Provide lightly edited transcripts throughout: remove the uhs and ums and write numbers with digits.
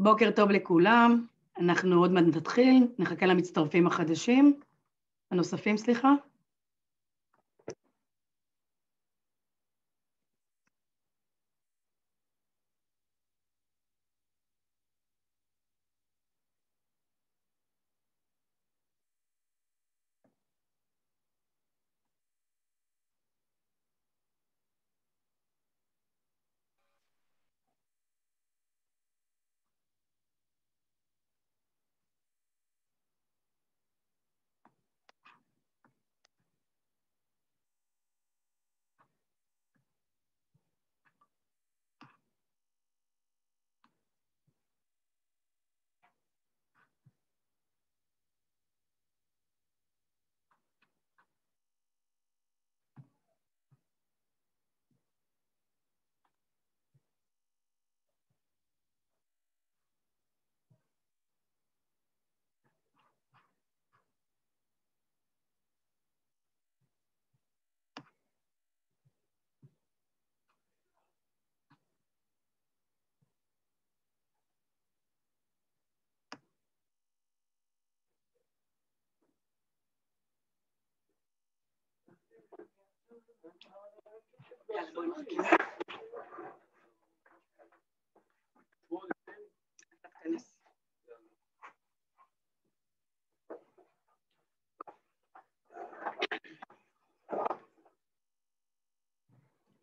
בוקר טוב לכולם, אנחנו עוד מעט נתחיל, נחכה למצטרפים החדשים, הנוספים סליחה.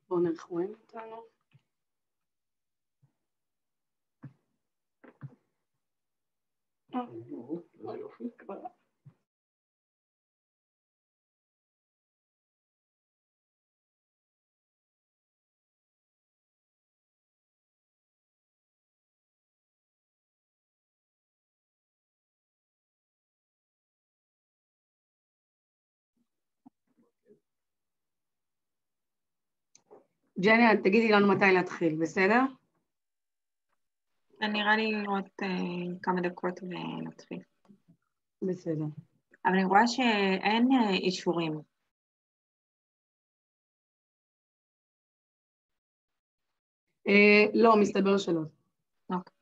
בואו נראה איך רואים אותנו. ג'ני, תגידי לנו מתי להתחיל, בסדר? נראה לי עוד כמה דקות ונתחיל. בסדר. אבל אני רואה שאין אישורים. לא, מסתבר שלא. אוקיי.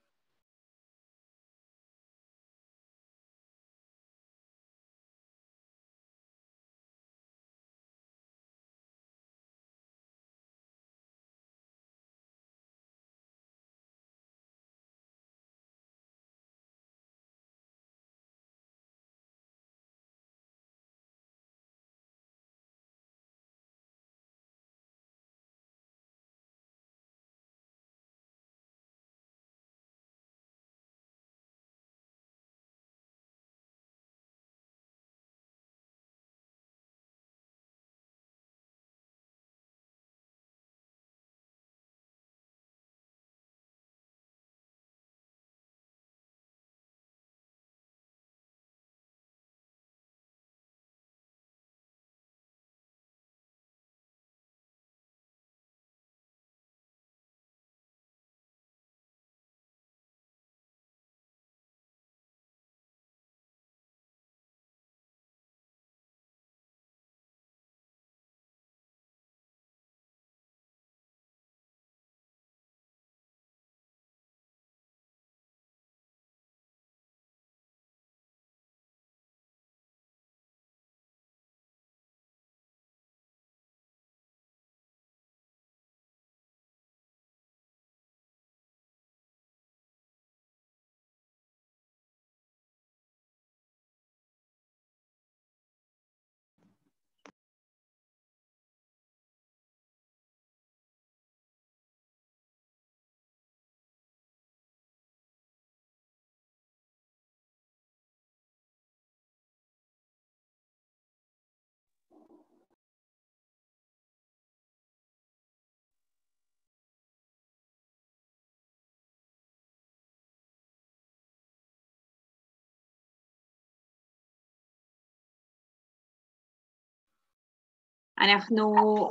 אנחנו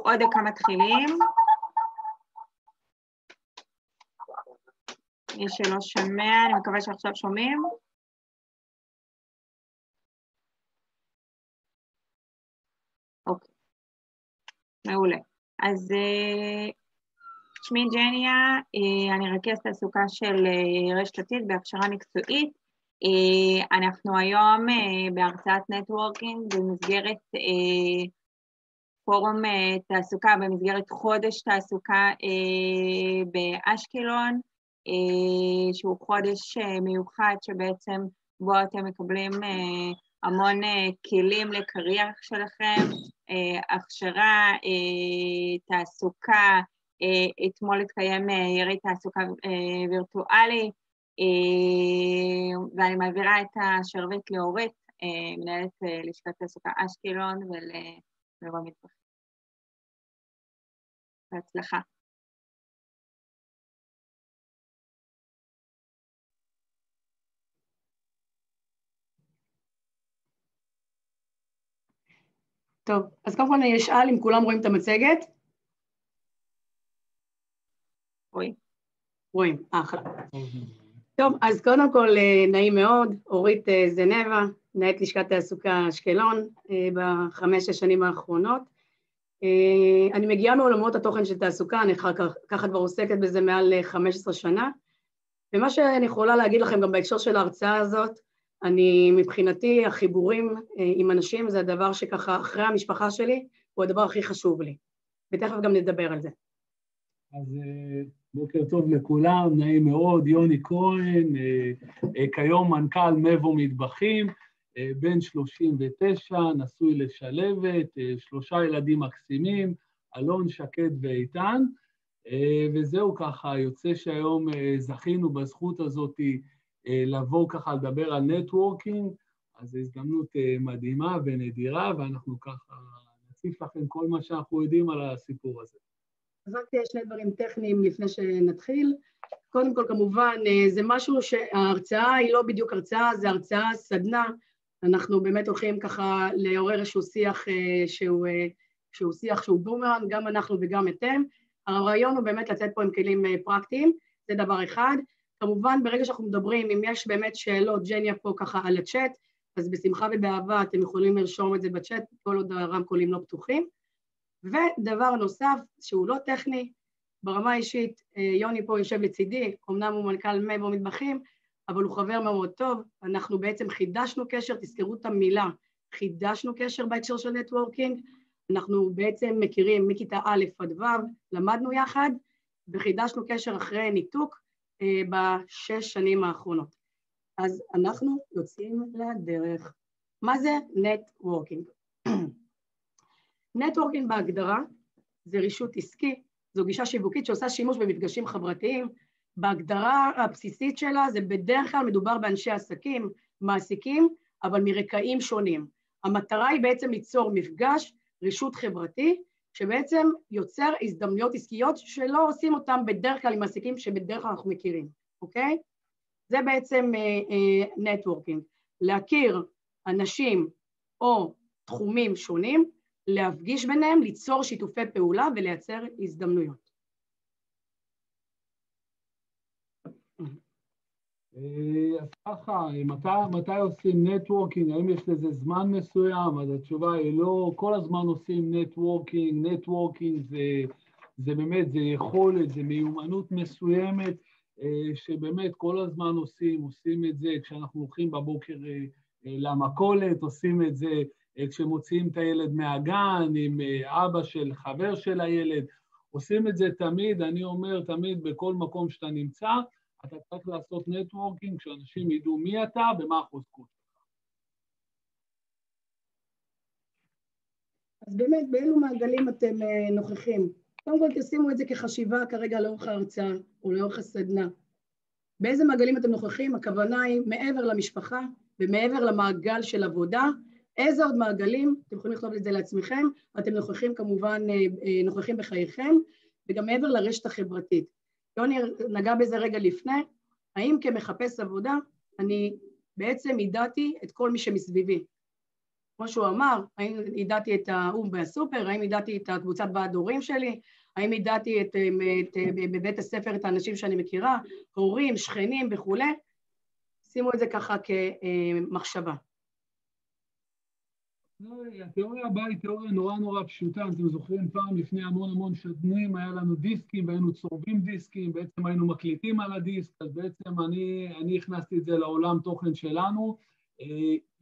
עוד דקה מתחילים. מי שלא שומע, אני מקווה שעכשיו שומעים. אוקיי, מעולה. אז שמי ג'ניה, אני רכזת תעסוקה של רשת עתיד בהכשרה מקצועית. אנחנו היום בהרצאת נטוורקינג במסגרת פורום תעסוקה, במסגרת חודש תעסוקה באשקלון, שהוא חודש מיוחד שבעצם בו אתם מקבלים המון כלים לקריירה שלכם, הכשרה, תעסוקה, אתמול התקיים יריד תעסוקה וירטואלי, ואני מעבירה את השרביט לאורית, מנהלת לשכת תעסוקה אשקלון ולרום מטבחים. בהצלחה. טוב, אז קודם כל אני אשאל אם כולם רואים את המצגת. רואים, אחלה. טוב, אז קודם כל נעים מאוד, אורית זנבה, מנהלת לשכת תעסוקה אשקלון ב5-6 שנים האחרונות. אני מגיעה מעולמות התוכן של תעסוקה, אני ככה כבר עוסקת בזה מעל 15 שנה, ומה שאני יכולה להגיד לכם גם בהקשר של ההרצאה הזאת, אני מבחינתי החיבורים עם אנשים זה הדבר שככה אחרי המשפחה שלי הוא הדבר הכי חשוב לי, ותכף גם נדבר על זה. אז בוקר טוב לכולם, נעים מאוד, יוני כהן, כיום מנכ"ל מבו מטבחים, בן 39, נשוי לשלבת, 3 ילדים מקסימים, אלון, שקד ואיתן, וזהו ככה, יוצא שהיום זכינו בזכות הזאת לבוא ככה לדבר על נטוורקינג, אז זו הזדמנות מדהימה ונדירה, ואנחנו ככה נציף לכם כל מה שאנחנו יודעים על הסיפור הזה. אז רק 2 דברים טכניים לפני שנתחיל. קודם כל, כמובן, זה משהו שההרצאה היא לא בדיוק הרצאה, זה הרצאה סדנה. אנחנו באמת הולכים ככה לעורר איזשהו שיח שהוא בומרנג, גם אנחנו וגם אתם. הרעיון הוא באמת לצאת פה עם כלים פרקטיים, זה דבר אחד. כמובן, ברגע שאנחנו מדברים, אם יש באמת שאלות, ג'ניה פה ככה על הצ'אט, אז בשמחה ובאהבה אתם יכולים לרשום את זה בצ'אט, כל עוד הרמקולים לא פתוחים. ודבר נוסף, שהוא לא טכני, ברמה האישית, יוני פה יושב לצידי, אמנם הוא מנכ"ל מבו מטבחים, אבל הוא חבר מאוד טוב, אנחנו בעצם חידשנו קשר, תזכרו את המילה, חידשנו קשר בהקשר של נטוורקינג, אנחנו בעצם מכירים מכיתה א' עד ו', למדנו יחד, וחידשנו קשר אחרי ניתוק ב6 שנים האחרונות. אז אנחנו יוצאים לדרך. מה זה נטוורקינג? נטוורקינג בהגדרה זה רישות עסקי, זו גישה שיווקית שעושה שימוש במפגשים חברתיים, בהגדרה הבסיסית שלה זה בדרך כלל מדובר באנשי עסקים, מעסיקים, אבל מרקעים שונים. המטרה היא בעצם ליצור מפגש, רישות חברתי, שבעצם יוצר הזדמנויות עסקיות שלא עושים אותם בדרך כלל עם מעסיקים שבדרך כלל אנחנו מכירים, אוקיי? זה בעצם נטוורקינג, להכיר אנשים או תחומים שונים, להפגיש ביניהם, ליצור שיתופי פעולה ולייצר הזדמנויות. אז ככה, מתי עושים נטוורקינג? האם יש לזה זמן מסוים? אז התשובה היא לא, כל הזמן עושים נטוורקינג. נטוורקינג זה באמת, זה יכולת, זה מיומנות מסוימת, שבאמת כל הזמן עושים את זה כשאנחנו הולכים בבוקר למכולת, עושים את זה כשמוציאים את הילד מהגן, עם אבא של חבר של הילד, עושים את זה תמיד, אני אומר תמיד בכל מקום שאתה נמצא, אתה צריך לעשות נטוורקינג, שאנשים ידעו מי אתה ומה החוזקות. אז באמת, באילו מעגלים אתם נוכחים? קודם כל תשימו את זה כחשיבה כרגע לאורך ההרצאה או לאורך הסדנה. באיזה מעגלים אתם נוכחים? הכוונה היא מעבר למשפחה ומעבר למעגל של עבודה, איזה עוד מעגלים, אתם יכולים לכתוב את זה לעצמכם, אתם נוכחים כמובן, נוכחים בחייכם, וגם מעבר לרשת החברתית. יוני נגע בזה רגע לפני, האם כמחפש עבודה, אני בעצם ידעתי את כל מי שמסביבי. כמו שהוא אמר, האם ידעתי את ההוא בסופר, האם ידעתי את הקבוצת ועד הורים שלי, האם ידעתי בבית הספר את האנשים שאני מכירה, הורים, שכנים וכו'. שימו את זה ככה כמחשבה. התיאוריה הבאה היא תיאוריה נורא פשוטה. אתם זוכרים פעם לפני המון שנים היה לנו דיסקים והיינו צורבים דיסקים, בעצם היינו מקליטים על הדיסק, אז בעצם אני הכנסתי את זה לעולם תוכן שלנו.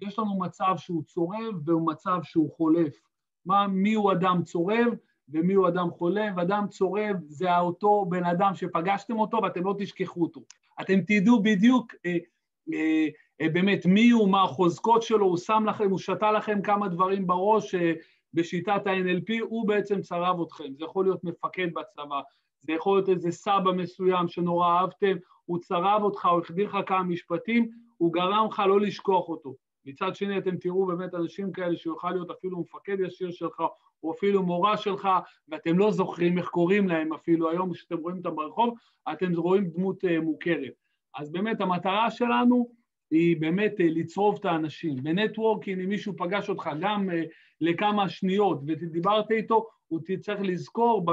יש לנו מצב שהוא צורב והוא מצב שהוא חולף. מי הוא אדם צורב ומי הוא אדם חולף? אדם צורב זה אותו בן אדם שפגשתם אותו ואתם לא תשכחו אותו. אתם תדעו בדיוק באמת מי הוא, מה החוזקות שלו, הוא שם לכם, הוא שתה לכם כמה דברים בראש, בשיטת ה-NLP, הוא בעצם צרב אתכם. זה יכול להיות מפקד בצבא, זה יכול להיות איזה סבא מסוים שנורא אהבתם, הוא צרב אותך, הוא החדיר לך כמה משפטים, הוא גרם לך לא לשכוח אותו. מצד שני אתם תראו באמת אנשים כאלה שיוכל להיות אפילו מפקד ישיר שלך, או אפילו מורה שלך, ואתם לא זוכרים איך קוראים להם אפילו היום, כשאתם רואים אותם ברחוב, אתם רואים דמות מוכרת. אז באמת המטרה שלנו היא באמת לצרוב את האנשים. בנטוורקינג, אם מישהו פגש אותך גם לכמה שניות ודיברת איתו, הוא צריך לזכור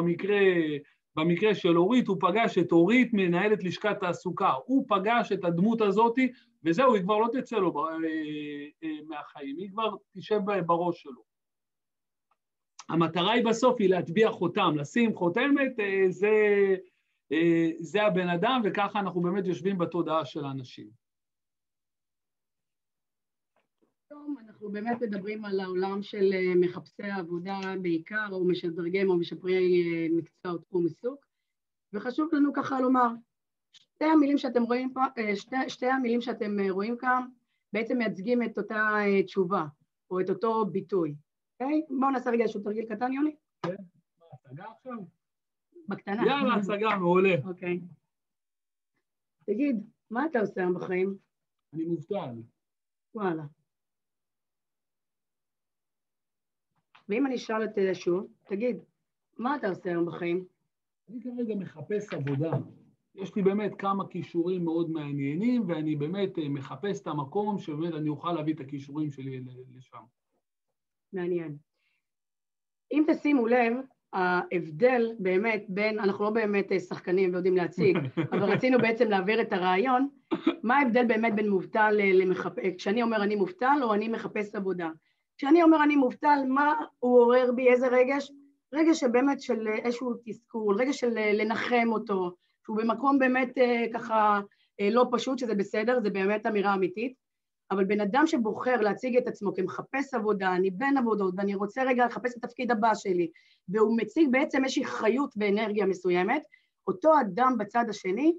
במקרה של אורית, הוא פגש את אורית מנהלת לשכת תעסוקה, הוא פגש את הדמות הזאת, וזהו, היא כבר לא תצא לו מהחיים, היא כבר תשב בראש שלו. המטרה היא בסוף היא להטביע חותם, לשים חותמת, זה הבן אדם, וככה אנחנו באמת יושבים בתודעה של האנשים. היום אנחנו באמת מדברים על העולם של מחפשי העבודה בעיקר, או משדרגים או משפרי מקצוע או תחום עיסוק, וחשוב לנו ככה לומר, שתי המילים שאתם רואים כאן, בעצם מייצגים את אותה תשובה, או את אותו ביטוי. אוקיי? בואו נעשה רגע איזשהו תרגיל קטן, יוני. כן, מה, הצגה עכשיו? בקטנה. יאללה, הצגה, מעולה. אוקיי. תגיד, מה אתה עושה היום בחיים? אני מובטל. וואלה. ואם אני אשאל את שוב, תגיד, מה אתה עושה היום בחיים? אני כרגע מחפש עבודה. יש לי באמת כמה כישורים מאוד מעניינים, ואני באמת מחפש את המקום שבאמת אני אוכל להביא את הכישורים שלי לשם. מעניין. אם תשימו לב, ההבדל באמת בין, אנחנו לא באמת שחקנים ויודעים להציג, אבל רצינו בעצם להעביר את הרעיון, מה ההבדל באמת בין מובטל למחפש, כשאני אומר אני מובטל או אני מחפש עבודה. כשאני אומר אני מובטל, מה הוא עורר בי, איזה רגש? רגש שבאמת של איזשהו תסכול, רגש של לנחם אותו, שהוא במקום באמת ככה לא פשוט, שזה בסדר, זה באמת אמירה אמיתית, אבל בן אדם שבוחר להציג את עצמו כמחפש עבודה, אני בין עבודות, ואני רוצה רגע לחפש את התפקיד הבא שלי, והוא מציג בעצם איזושהי חיות ואנרגיה מסוימת, אותו אדם בצד השני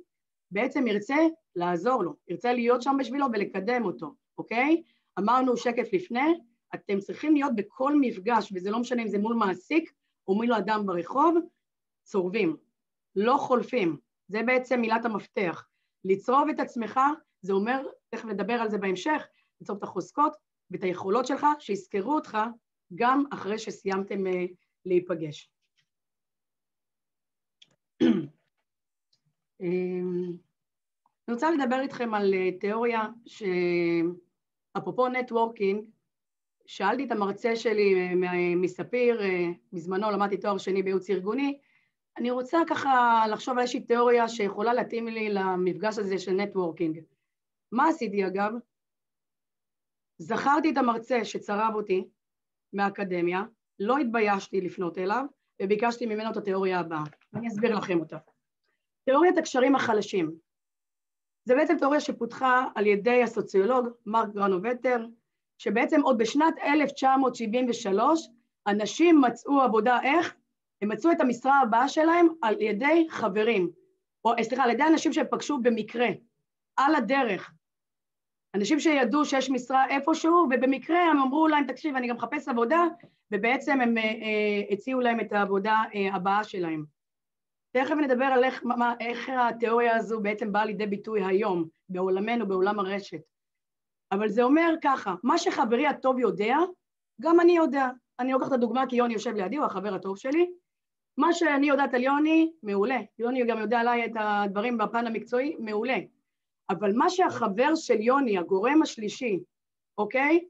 בעצם ירצה לעזור לו, ירצה להיות שם בשבילו ולקדם אותו, אוקיי? אמרנו שקף לפני, אתם צריכים להיות בכל מפגש, וזה לא משנה אם זה מול מעסיק או מול אדם ברחוב, צורבים, לא חולפים. זה בעצם מילת המפתח. לצרוב את עצמך, זה אומר, תכף נדבר על זה בהמשך, לצרוב את החוזקות ואת היכולות שלך, שיזכרו אותך גם אחרי שסיימתם להיפגש. אני רוצה לדבר איתכם על תיאוריה שאפרופו נטוורקינג, שאלתי את המרצה שלי מספיר, בזמנו למדתי תואר שני בייעוץ ארגוני, אני רוצה ככה לחשוב על איזושהי תיאוריה שיכולה להתאים לי למפגש הזה של נטוורקינג. מה עשיתי אגב? זכרתי את המרצה שצרב אותי מהאקדמיה, לא התביישתי לפנות אליו, וביקשתי ממנו את התיאוריה הבאה. אני אסביר לכם אותה. תיאוריית הקשרים החלשים. זה בעצם תיאוריה שפותחה על ידי הסוציולוג מרק גרנובטר, שבעצם עוד בשנת 1973, אנשים מצאו עבודה איך? הם מצאו את המשרה הבאה שלהם על ידי חברים, או סליחה, על ידי אנשים שהם פגשו במקרה, על הדרך. אנשים שידעו שיש משרה איפשהו, ובמקרה הם אמרו להם, תקשיב, אני גם מחפש עבודה, ובעצם הם הציעו להם את העבודה הבאה שלהם. תכף נדבר על איך התיאוריה הזו בעצם באה לידי ביטוי היום, בעולמנו, בעולם הרשת. אבל זה אומר ככה, מה שחברי הטוב יודע, גם אני יודע. אני לוקח את הדוגמה כי יוני יושב לידי, הוא החבר הטוב שלי. מה שאני יודעת על יוני, מעולה. יוני גם יודע עליי את הדברים בפן המקצועי, מעולה. אבל מה שהחבר של יוני, הגורם השלישי, אוקיי?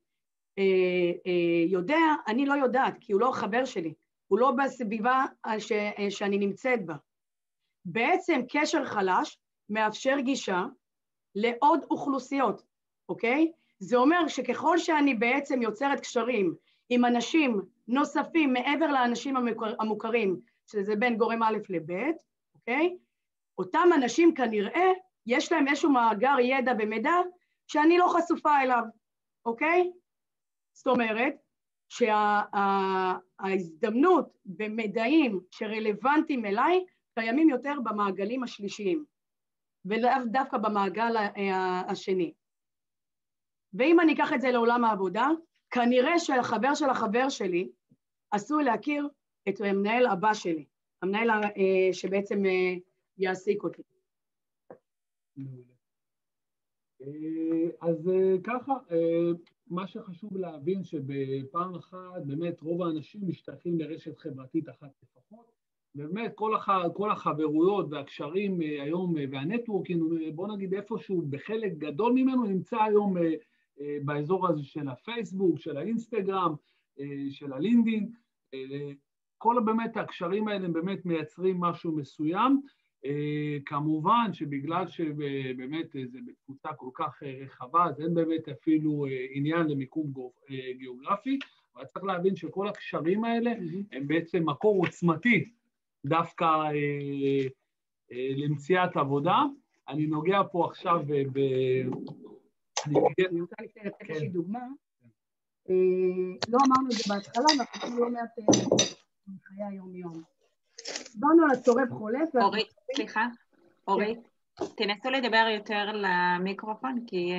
יודע, אני לא יודעת, כי הוא לא החבר שלי. הוא לא בסביבה שאני נמצאת בה. בעצם קשר חלש מאפשר גישה לעוד אוכלוסיות. אוקיי? זה אומר שככל שאני בעצם יוצרת קשרים עם אנשים נוספים מעבר לאנשים המוכרים, שזה בין גורם א' לב', אוקיי? אותם אנשים כנראה יש להם איזשהו מאגר ידע ומידע שאני לא חשופה אליו, אוקיי? זאת אומרת שההזדמנות במידעים שרלוונטיים אליי קיימים יותר במעגלים השלישיים, ולאו דווקא במעגל השני. ואם אני אקח את זה לעולם העבודה, כנראה שהחבר של החבר שלי עשוי להכיר את המנהל הבא שלי, המנהל שבעצם יעסיק אותי. אז ככה, מה שחשוב להבין שבפעם אחת באמת רוב האנשים משתייכים לרשת חברתית אחת לפחות, ובאמת כל החברויות והקשרים היום והנטוורקינג, בוא נגיד איפשהו בחלק גדול ממנו נמצא היום באזור הזה של הפייסבוק, של האינסטגרם, של הלינקדאין. כל באמת הקשרים האלה הם באמת מייצרים משהו מסוים, כמובן שבגלל שבאמת זה בקבוצה כל כך רחבה, אז אין באמת אפילו עניין למיקום גיאוגרפי, אבל צריך להבין שכל הקשרים האלה הם בעצם מקור עוצמתי דווקא למציאת עבודה. אני נוגע פה עכשיו אני רוצה לתת איזושהי דוגמה. לא אמרנו את זה בהתחלה, אנחנו לא מעט מחיי היום-יום. דיברנו על הצורף חולף. אורית, סליחה, אורית, תנסו לדבר יותר למיקרופון, כי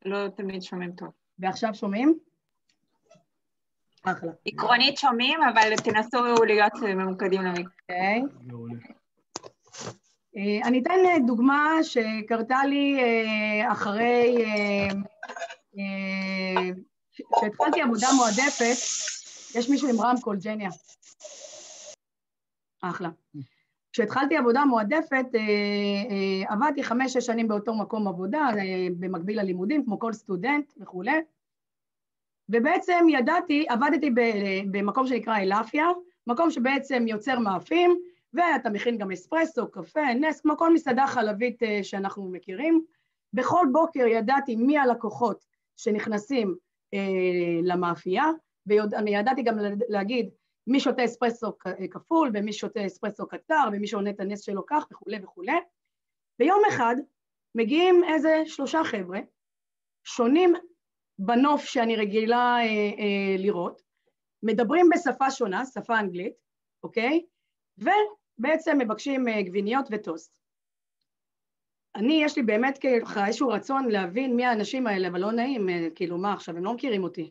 לא תמיד שומעים טוב. ועכשיו שומעים? אחלה. עקרונית שומעים, אבל תנסו להיות ממוקדים למיקרופון. אני אתן דוגמה שקרתה לי אחרי שהתחלתי עבודה מועדפת. יש מישהו עם רמקול, ג'ניה. אחלה. כשהתחלתי עבודה מועדפת, עבדתי 5-6 שנים באותו מקום עבודה, במקביל ללימודים, כמו כל סטודנט וכו'. ובעצם עבדתי במקום שנקרא אלאפיה, מקום שבעצם יוצר מאפים, ואתה מכין גם אספרסו, קפה, נס, כמו כל מסעדה חלבית שאנחנו מכירים. בכל בוקר ידעתי מי הלקוחות שנכנסים למאפייה, ואני ידעתי גם להגיד מי שותה אספרסו כפול, ומי שותה אספרסו קצר, ומי שעונה את הנס שלו כך, וכו' וכו'. ביום אחד מגיעים איזה 3 חבר'ה, שונים בנוף שאני רגילה לראות, מדברים בשפה שונה, שפה אנגלית, אוקיי? ובעצם מבקשים גביניות וטוסט. יש לי באמת ככה איזשהו רצון להבין מי האנשים האלה, אבל לא נעים, כאילו מה עכשיו, הם לא מכירים אותי.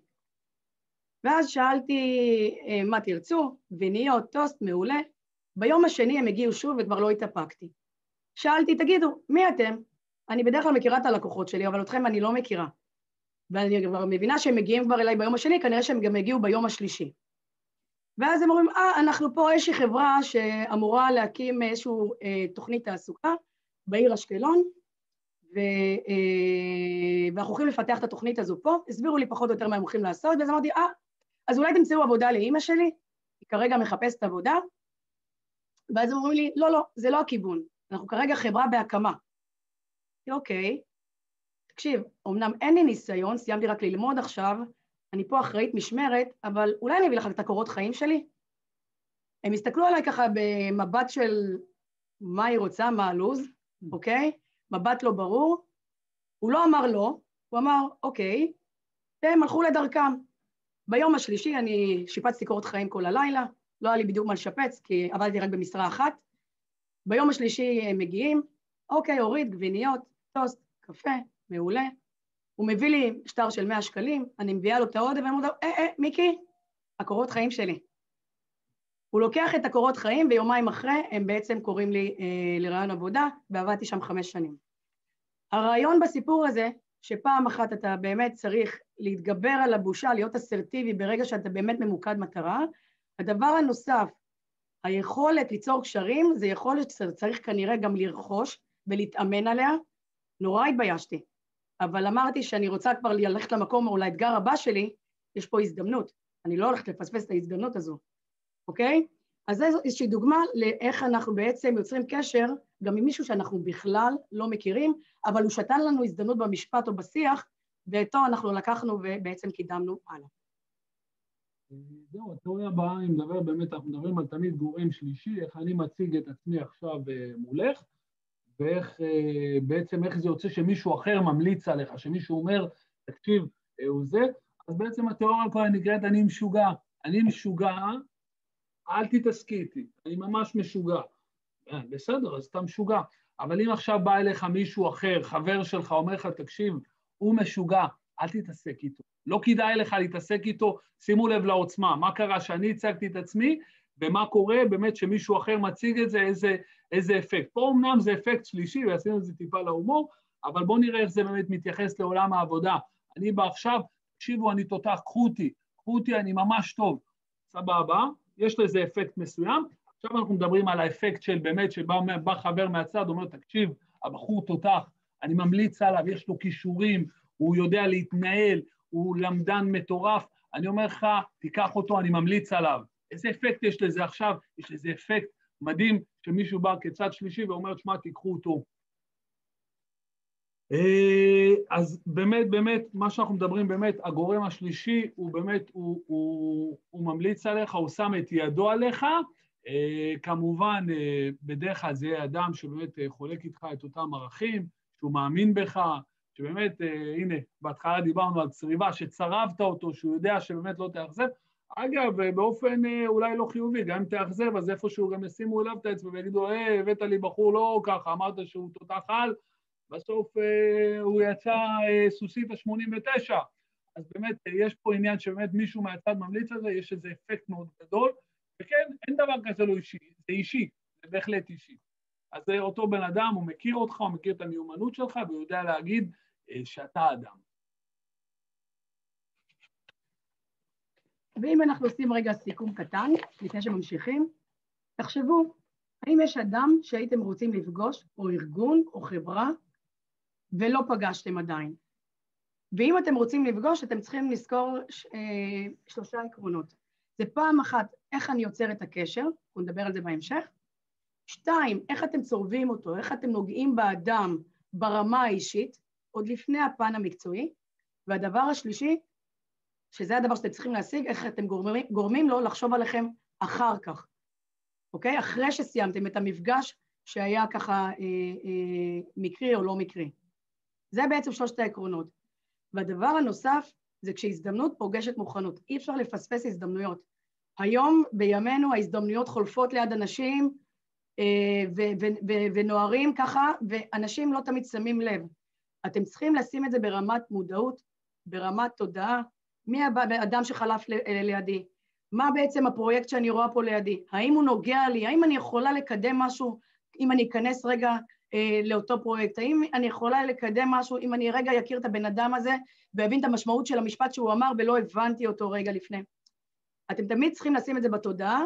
ואז שאלתי, מה תרצו? גביניות, טוסט, מעולה. ביום השני הם הגיעו שוב וכבר לא התאפקתי. שאלתי, תגידו, מי אתם? אני בדרך כלל מכירה את הלקוחות שלי, אבל אתכם אני לא מכירה. ואני כבר מבינה שהם מגיעים כבר אליי ביום השני, כנראה שהם גם הגיעו ביום השלישי. ואז הם אומרים, אנחנו פה איזושהי חברה שאמורה להקים איזושהי תוכנית תעסוקה בעיר אשקלון, ואנחנו הולכים לפתח את התוכנית הזו פה, הסבירו לי פחות או יותר מה הם הולכים לעשות, ואז אמרתי, אז אולי תמצאו עבודה לאמא שלי, היא כרגע מחפשת עבודה, ואז הם אומרים לי, לא, זה לא הכיוון, אנחנו כרגע חברה בהקמה. אוקיי, תקשיב, אמנם אין לי ניסיון, סיימתי רק ללמוד עכשיו, אני פה אחראית משמרת, אבל אולי אני אביא לך את הקורות חיים שלי? הם הסתכלו עליי ככה במבט של מה היא רוצה, מה הלוז, אוקיי? מבט לא ברור. הוא לא אמר לא, הוא אמר אוקיי, והם הלכו לדרכם. ביום השלישי אני שיפצתי קורות חיים כל הלילה, לא היה לי בדיוק מה לשפץ, כי עבדתי רק במשרה אחת. ביום השלישי הם מגיעים, אוקיי, אורית, גביניות, טוסט, קפה, מעולה. הוא מביא לי שטר של 100 שקלים, אני מביאה לו את העודף, ואני אומרת לו, מיקי, הקורות חיים שלי. הוא לוקח את הקורות חיים, ויומיים אחרי הם בעצם קוראים לי לרעיון עבודה, ועבדתי שם 5 שנים. הרעיון בסיפור הזה, שפעם אחת אתה באמת צריך להתגבר על הבושה, להיות אסרטיבי ברגע שאתה באמת ממוקד מטרה. הדבר הנוסף, היכולת ליצור קשרים, זה יכולת שצריך כנראה גם לרכוש ולהתאמן עליה. נורא התביישתי, אבל אמרתי שאני רוצה כבר ללכת למקום או לאתגר הבא שלי, יש פה הזדמנות, אני לא הולכת לפספס את ההזדמנות הזו, אוקיי? אז זו איזושהי דוגמה לאיך אנחנו בעצם יוצרים קשר גם עם מישהו שאנחנו בכלל לא מכירים, אבל הוא שתן לנו הזדמנות במשפט או בשיח, ואיתו אנחנו לקחנו ובעצם קידמנו הלאה. זהו, התיאוריה הבאה, אני מדבר באמת, אנחנו מדברים על תמיד גורם שלישי, איך אני מציג את עצמי עכשיו מולך, ואיך בעצם איך זה יוצא שמישהו אחר ממליץ עליך, שמישהו אומר, תקשיב, הוא זה, אז בעצם התיאוריה כבר נקראת אני משוגע. אני משוגע, אל תתעסקי איתי, אני ממש משוגע. בסדר, אז אתה משוגע. אבל אם עכשיו בא אליך מישהו אחר, חבר שלך, אומר לך, תקשיב, הוא משוגע, אל תתעסק איתו. לא כדאי לך להתעסק איתו, שימו לב לעוצמה. מה קרה שאני הצגתי את עצמי, ומה קורה באמת שמישהו אחר מציג את זה, איזה אפקט. פה אמנם זה אפקט שלישי, ועשינו את זה טיפה להומור, אבל בואו נראה איך זה באמת מתייחס לעולם העבודה. אני בא עכשיו, תקשיבו, אני תותח, קחו אותי, אני ממש טוב. סבבה, יש לזה אפקט מסוים. עכשיו אנחנו מדברים על האפקט של באמת, שבא חבר מהצד, אומר, תקשיב, הבחור תותח, אני ממליץ עליו, יש לו כישורים, הוא יודע להתנהל, הוא למדן מטורף, אני אומר לך, תיקח אותו, אני ממליץ עליו. איזה אפקט יש לזה עכשיו? יש לזה אפקט מדהים, שמישהו בא כצד שלישי ואומר, שמה, תיקחו אותו. אז באמת, מה שאנחנו מדברים באמת, הגורם השלישי, הוא באמת, הוא ממליץ עליך, הוא שם את ידו עליך, כמובן, בדרך כלל זה אדם שבאמת חולק איתך את אותם ערכים, שהוא מאמין בך, שבאמת, הנה, בהתחלה דיברנו על צריבה, שצרבת אותו, שהוא יודע שבאמת לא תאכזב. אגב, באופן אולי לא חיובי, גם אם תאכזב, אז איפשהו גם ישימו אליו את האצבע ויגידו, הבאת לי בחור לא ככה, אמרת שהוא תותח על, בסוף הוא יצא סוסית ה-89. אז באמת, יש פה עניין שבאמת מישהו מהצד ממליץ על זה, יש איזה אפקט מאוד גדול, וכן, אין דבר כזה לא אישי, זה אישי, זה בהחלט אישי. אז זה אותו בן אדם, הוא מכיר אותך, הוא מכיר את המיומנות שלך, והוא יודע להגיד שאתה אדם. ואם אנחנו עושים רגע סיכום קטן, לפני שממשיכים, תחשבו, האם יש אדם שהייתם רוצים לפגוש, או ארגון, או חברה, ולא פגשתם עדיין? ואם אתם רוצים לפגוש, אתם צריכים לזכור 3 עקרונות. זה פעם אחת, איך אני יוצר את הקשר, אנחנו נדבר על זה בהמשך. 2, איך אתם צורבים אותו, איך אתם נוגעים באדם ברמה האישית, עוד לפני הפן המקצועי. והדבר השלישי, שזה הדבר שאתם צריכים להשיג, איך אתם גורמים לו לחשוב עליכם אחר כך, אוקיי? אחרי שסיימתם את המפגש שהיה ככה מקרי או לא מקרי. זה בעצם 3 העקרונות. והדבר הנוסף, זה כשהזדמנות פוגשת מוכנות. אי אפשר לפספס הזדמנויות. היום, בימינו, ההזדמנויות חולפות ליד אנשים, ונוערים ככה, ואנשים לא תמיד שמים לב. אתם צריכים לשים את זה ברמת מודעות, ברמת תודעה, מי האדם שחלף לידי, מה בעצם הפרויקט שאני רואה פה לידי, האם הוא נוגע לי, האם אני יכולה לקדם משהו, אם אני אכנס רגע לאותו פרויקט, האם אני יכולה לקדם משהו, אם אני רגע יכיר את הבן אדם הזה, והבין את המשמעות של המשפט שהוא אמר, ולא הבנתי אותו רגע לפני. אתם תמיד צריכים לשים את זה בתודעה,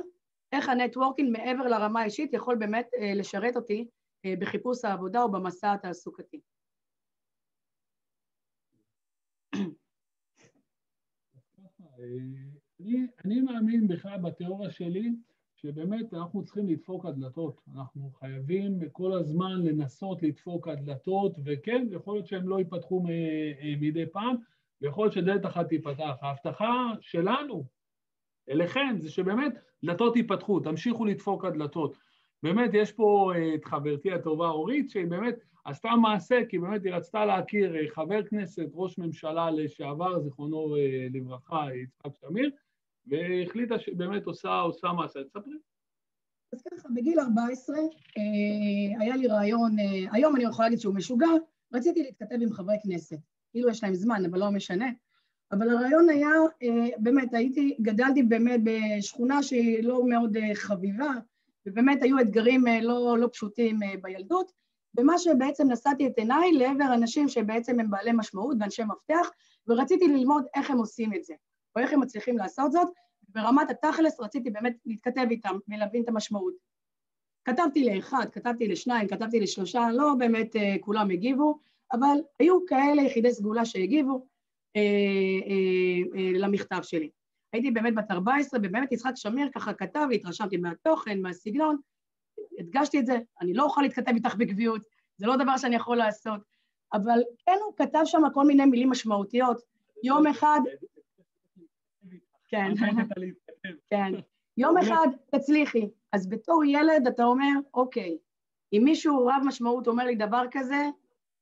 איך הנטוורקינג מעבר לרמה האישית יכול באמת לשרת אותי בחיפוש העבודה או במסע התעסוקתי. אני מאמין בכלל בתיאוריה שלי, שבאמת אנחנו צריכים לדפוק הדלתות. אנחנו חייבים כל הזמן לנסות לדפוק הדלתות, וכן, יכול להיות שהם לא ייפתחו מדי פעם, ויכול להיות שדלת אחת תיפתח. ההבטחה שלנו אליכם זה שבאמת דלתות ייפתחו, תמשיכו לדפוק הדלתות. באמת יש פה את חברתי הטובה אורית, שהיא באמת עשתה מעשה, כי באמת היא רצתה להכיר חבר כנסת, ראש ממשלה לשעבר, זיכרונו לברכה, יצחק שמיר, והחליטה שבאמת עושה מעשה. תספרי. אז ככה, בגיל 14 היה לי רעיון, היום אני יכולה להגיד שהוא משוגע, רציתי להתכתב עם חברי כנסת. כאילו יש להם זמן, אבל לא משנה. אבל הרעיון היה, באמת, גדלתי באמת בשכונה שהיא לא מאוד חביבה, ובאמת היו אתגרים לא פשוטים בילדות, ומה שבעצם נשאתי את עיניי לעבר אנשים שבעצם הם בעלי משמעות ואנשי מפתח, ורציתי ללמוד איך הם עושים את זה, או איך הם מצליחים לעשות זאת, ברמת התכלס רציתי באמת להתכתב איתם ולהבין את המשמעות. כתבתי לאחד, כתבתי לשניים, כתבתי לשלושה, לא באמת כולם הגיבו, אבל היו כאלה יחידי סגולה שהגיבו למכתב שלי. הייתי באמת בת 14, ובאמת יצחק שמיר ככה כתב, התרשמתי מהתוכן, מהסגנון, הדגשתי את זה, אני לא אוכל להתכתב איתך בקביעות, זה לא דבר שאני יכול לעשות, אבל כן הוא כתב שם כל מיני מילים משמעותיות, יום אחד... כן. כן. יום אחד תצליחי. אז בתור ילד אתה אומר, אוקיי, אם מישהו רב משמעות אומר לי דבר כזה,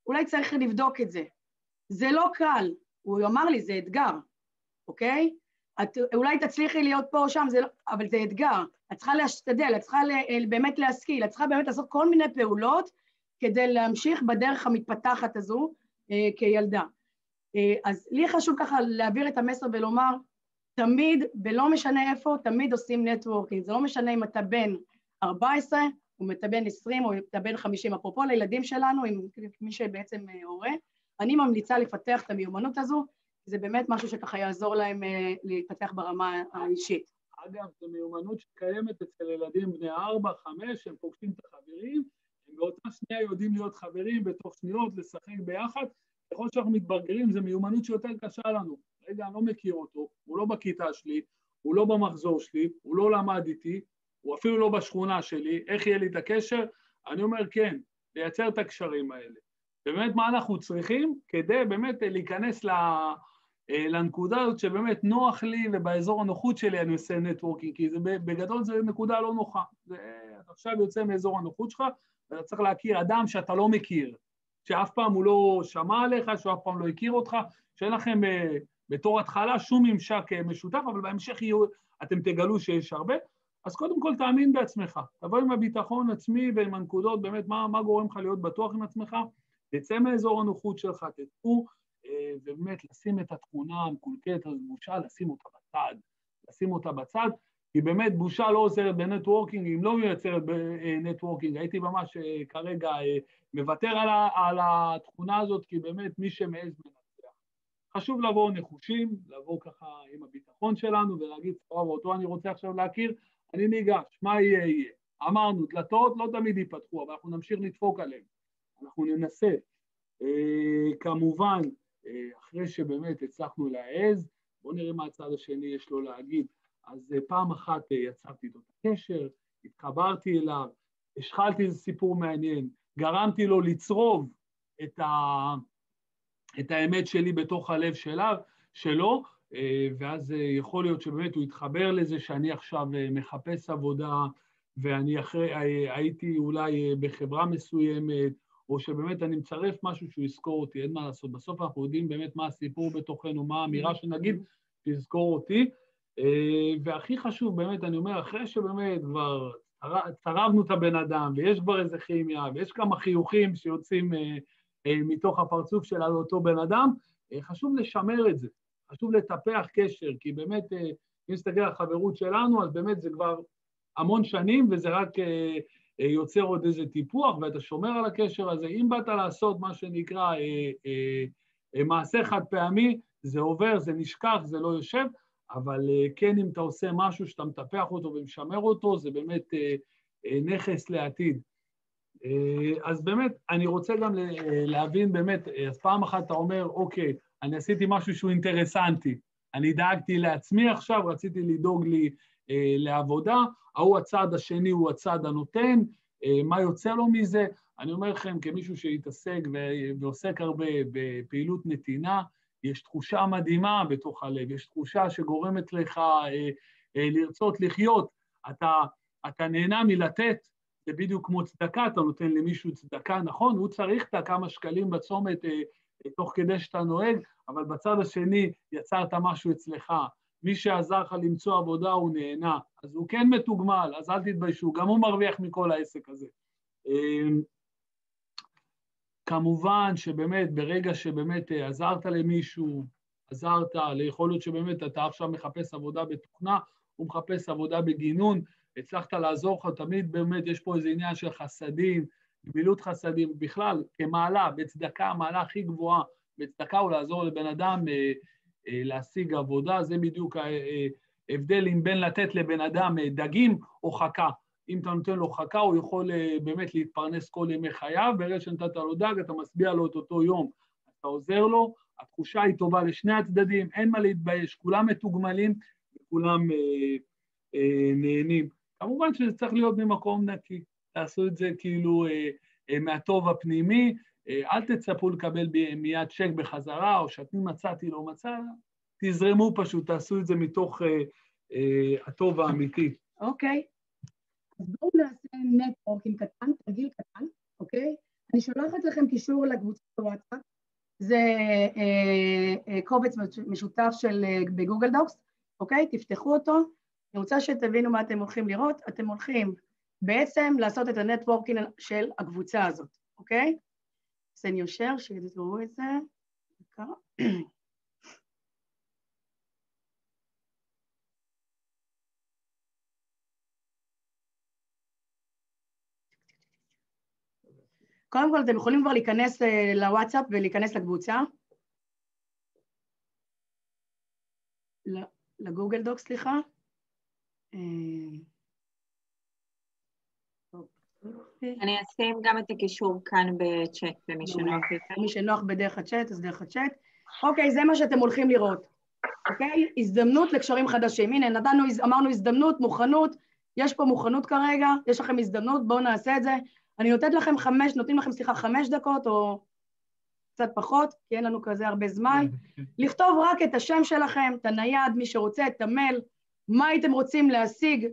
אולי צריך לבדוק את זה. זה לא קל. הוא אמר לי, זה אתגר, אוקיי? אולי תצליחי להיות פה או שם, אבל זה אתגר. את צריכה להשתדל, את צריכה באמת להשכיל, את צריכה באמת לעשות כל מיני פעולות כדי להמשיך בדרך המתפתחת הזו כילדה. אז לי חשוב ככה להעביר את המסר ולומר, תמיד, ולא משנה איפה, תמיד עושים נטוורקינג. זה לא משנה אם אתה בן 14, או אתה בן 20, או אתה בן 50. אפרופו לילדים שלנו, עם מי שבעצם הורה, אני ממליצה לפתח את המיומנות הזו, זה באמת משהו שככה יעזור להם להתפתח ברמה האישית. אגב, זו מיומנות שקיימת אצל ילדים בני 4, 5, הם פוגשים את החברים, הם באותה שנייה יודעים להיות חברים, בתוך שניות, לשחק ביחד, ככל שאנחנו מתברגרים, זו מיומנות שיותר קשה לנו. רגע, אני לא מכיר אותו, הוא לא בכיתה שלי, הוא לא במחזור שלי, הוא לא למד איתי, הוא אפילו לא בשכונה שלי, איך יהיה לי את הקשר? אני אומר כן, לייצר את הקשרים האלה. ובאמת מה אנחנו צריכים? כדי באמת להיכנס לנקודה הזאת שבאמת נוח לי ובאזור הנוחות שלי אני עושה נטוורקינג, כי זה, בגדול זה נקודה לא נוחה. אתה עכשיו יוצא מאזור הנוחות שלך, ואתה צריך להכיר אדם שאתה לא מכיר, שאף פעם הוא לא שמע עליך, שאף פעם לא הכיר אותך, שאין לכם בתור התחלה שום ממשק משותף, אבל בהמשך אתם תגלו שיש הרבה, אז קודם כל תאמין בעצמך, תבוא עם הביטחון עצמי ועם הנקודות, באמת מה גורם לך להיות בטוח עם עצמך, תצא מאזור הנוחות שלך, תצאו, ובאמת לשים את התכונה המקולקלת, אז בושה, לשים אותה בצד, כי באמת בושה לא עוזרת בנטוורקינג, אם לא מייצרת בנטוורקינג, הייתי ממש כרגע מוותר על התכונה הזאת, כי באמת מי שמעז מנצח. חשוב לבוא נחושים, לבוא ככה עם הביטחון שלנו, ולהגיד, אותו אני רוצה עכשיו להכיר, אני ניגש, מה יהיה? אמרנו, דלתות לא תמיד ייפתחו, אבל אנחנו נמשיך לדפוק עליהם, אנחנו ננסה. כמובן, אחרי שבאמת הצלחנו להעז, בואו נראה מה הצד השני יש לו להגיד. אז פעם אחת יצרתי איתו את הקשר, התחברתי אליו, השחלתי איזה סיפור מעניין, גרמתי לו לצרוב את האמת שלי בתוך הלב שלו, ואז יכול להיות שבאמת הוא יתחבר לזה שאני עכשיו מחפש עבודה, ואני הייתי אולי בחברה מסוימת, או שבאמת אני מצרף משהו שהוא יזכור אותי, אין מה לעשות. בסוף אנחנו יודעים באמת מה הסיפור בתוכנו, מה האמירה שנגיד, שיזכור אותי. והכי חשוב באמת, אני אומר, אחרי שבאמת כבר צרבנו את הבן אדם, ויש כבר איזה כימיה, ויש כמה חיוכים שיוצאים מתוך הפרצוף של אותו בן אדם, חשוב לשמר את זה, חשוב לטפח קשר, כי באמת, אם נסתכל על החברות שלנו, אז באמת זה כבר המון שנים, וזה רק יוצר עוד איזה טיפוח, ואתה שומר על הקשר הזה. אם באת לעשות מה שנקרא מעשה חד פעמי, זה עובר, זה נשכח, זה לא יושב, אבל כן, אם אתה עושה משהו שאתה מטפח אותו ומשמר אותו, זה באמת נכס לעתיד. אז באמת, אני רוצה גם להבין באמת, אז פעם אחת אתה אומר, אוקיי, אני עשיתי משהו שהוא אינטרסנטי, אני דאגתי לעצמי עכשיו, רציתי לדאוג לי לעבודה, הצעד השני הוא הצעד הנותן, מה יוצא לו מזה? אני אומר לכם, כמישהו שהתעסק ועוסק הרבה בפעילות נתינה, יש תחושה מדהימה בתוך הלב, יש תחושה שגורמת לך לרצות לחיות, אתה נהנה מלתת, זה בדיוק כמו צדקה, אתה נותן למישהו צדקה, נכון, הוא צריך את כמה שקלים בצומת תוך כדי שאתה נוהג, אבל בצד השני יצרת משהו אצלך, מי שעזר לך למצוא עבודה הוא נהנה, אז הוא כן מתוגמל, אז אל תתביישו, גם הוא מרוויח מכל העסק הזה. כמובן שבאמת, ברגע שבאמת עזרת למישהו, עזרת, יכול להיות שבאמת אתה עכשיו מחפש עבודה בתוכנה, הוא מחפש עבודה בגינון, הצלחת לעזור לך, תמיד באמת יש פה איזה עניין של חסדים, גמילות חסדים, בכלל, כמעלה, בצדקה, המעלה הכי גבוהה, בצדקה הוא לעזור לבן אדם להשיג עבודה, זה בדיוק ההבדל אם בין לתת לבן אדם דגים או חכה. אם אתה נותן לו חכה, הוא יכול באמת להתפרנס כל ימי חייו, ברגע שנתת לו דג, אתה משביע לו את אותו יום, אתה עוזר לו, התחושה היא טובה לשני הצדדים, אין מה להתבייש, כולם מתוגמלים וכולם נהנים. כמובן שזה צריך להיות ממקום נקי, תעשו את זה כאילו מהטוב הפנימי, אל תצפו לקבל מיד צ'ק בחזרה, או שאני מצאתי לא מצא, תזרמו פשוט, תעשו את זה מתוך הטוב האמיתי. אוקיי. אז בואו נעשה נטוורקינג קטן, תרגיל קטן, אוקיי? אני שולחת לכם קישור לקבוצת וואטסאפ, זה קובץ משותף בגוגל דוקס, אוקיי? תפתחו אותו, אני רוצה שתבינו מה אתם הולכים לראות, אתם הולכים בעצם לעשות את הנטוורקינג של הקבוצה הזאת, אוקיי? send your share, שתראו את זה. קודם כל, אתם יכולים כבר להיכנס לוואטסאפ ולהיכנס לקבוצה. לגוגל דוק, סליחה. אני אשים גם את הקישור כאן בצ'אט, למי שנוח יותר. מי שנוח בדרך הצ'אט, אז דרך הצ'אט. אוקיי, זה מה שאתם הולכים לראות. אוקיי? הזדמנות לקשרים חדשים. הנה, אמרנו הזדמנות, מוכנות. יש פה מוכנות כרגע, יש לכם הזדמנות, בואו נעשה את זה. אני נותנים לכם 5 דקות, או קצת פחות, כי אין לנו כזה הרבה זמן. לכתוב רק את השם שלכם, את הנייד, מי שרוצה, את המייל, מה הייתם רוצים להשיג,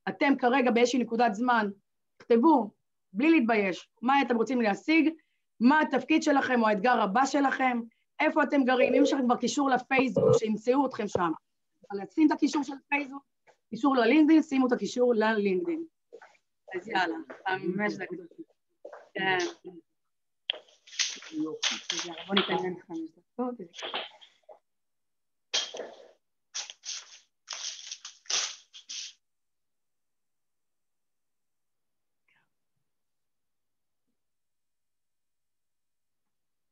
אתם כרגע באיזושהי נקודת זמן, תכתבו, בלי להתבייש, מה אתם רוצים להשיג, מה התפקיד שלכם או האתגר הבא שלכם, איפה אתם גרים, אם יש לכם כבר קישור לפייסבוק, שימצאו אתכם שם. אבל שים את הקישור של פייסבוק, קישור ללינקדין, שימו את הקישור ללינקדין. אז יאללה, 5 דקות. כן. בוא ניתן להם 5 דקות.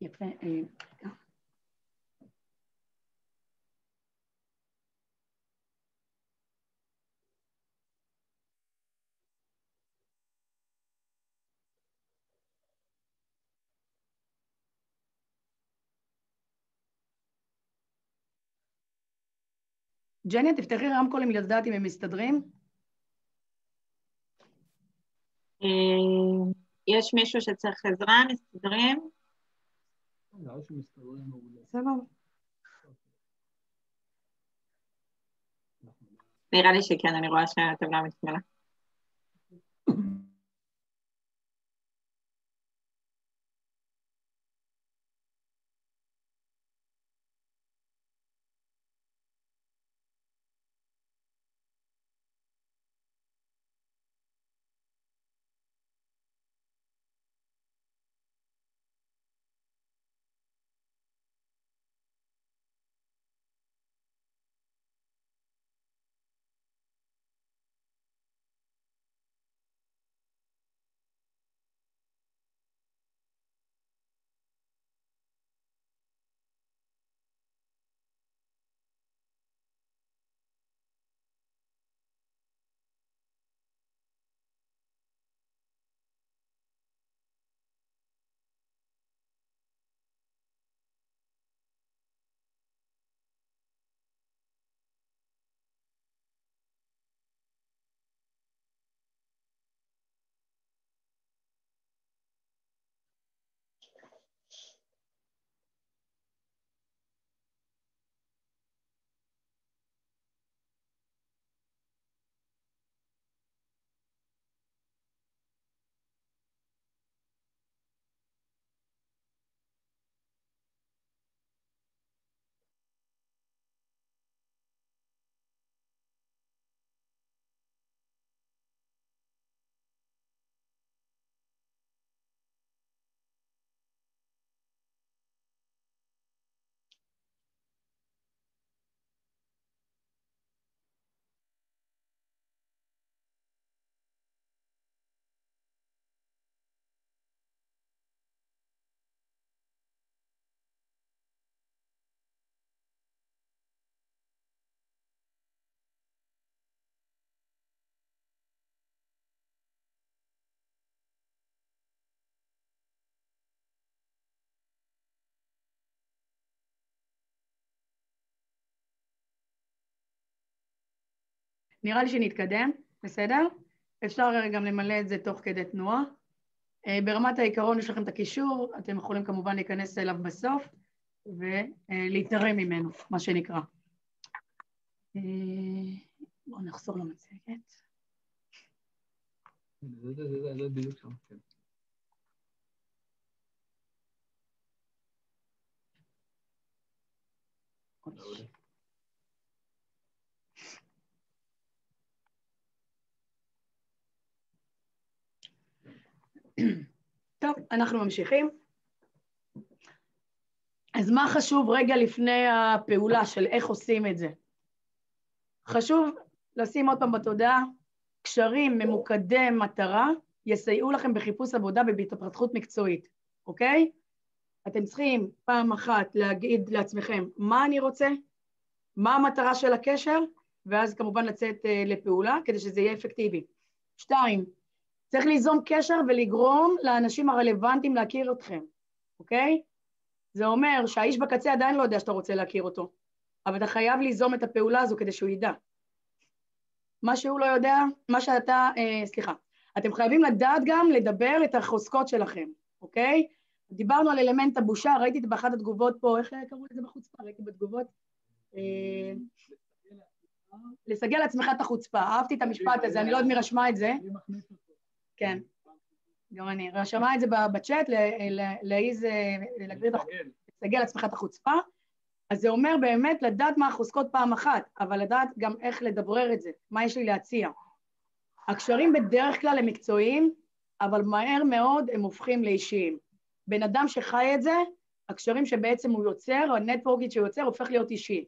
יפה. ג'ני, תפתחי רמקולים לדעת אם הם מסתדרים. יש מישהו שצריך עזרה, מסתדרים? סבבה. נראה לי שכן, אני רואה שהטבלה מתמלאה. נראה לי שנתקדם, בסדר? אפשר גם למלא את זה תוך כדי תנועה. ברמת העיקרון יש לכם את הקישור, אתם יכולים כמובן להיכנס אליו בסוף ולהתערם ממנו, מה שנקרא. בואו נחזור למצגת. זה בדיוק שם, כן. טוב, אנחנו ממשיכים. אז מה חשוב רגע לפני הפעולה של איך עושים את זה? חשוב לשים עוד פעם בתודעה, קשרים ממוקדי מטרה יסייעו לכם בחיפוש עבודה ובהתפתחות מקצועית, אוקיי? אתם צריכים פעם אחת להגיד לעצמכם מה אני רוצה, מה המטרה של הקשר, ואז כמובן לצאת לפעולה כדי שזה יהיה אפקטיבי. 2, צריך ליזום קשר ולגרום לאנשים הרלוונטיים להכיר אתכם, אוקיי? זה אומר שהאיש בקצה עדיין לא יודע שאתה רוצה להכיר אותו, אבל אתה חייב ליזום את הפעולה הזו כדי שהוא ידע. מה שהוא לא יודע, אתם חייבים לדעת גם לדבר את החוזקות שלכם, אוקיי? דיברנו על אלמנט הבושה, ראיתי את זה באחת התגובות פה, איך קראו לזה בחוצפה? ראיתי בתגובות? לסגל לעצמך את החוצפה, אהבתי את המשפט הזה, אני לא יודעת מי רשמה את זה. כן, גם אני, רשמה את זה בצ'אט, לסגל לעצמך את החוצפה, אז זה אומר באמת לדעת מה החוזקות פעם אחת, אבל לדעת גם איך לדברר את זה, מה יש לי להציע. הקשרים בדרך כלל הם מקצועיים, אבל מהר מאוד הם הופכים לאישיים. בן אדם שחי את זה, הקשרים שבעצם הוא יוצר, או הנטוורקינג שהוא יוצר, הופך להיות אישי.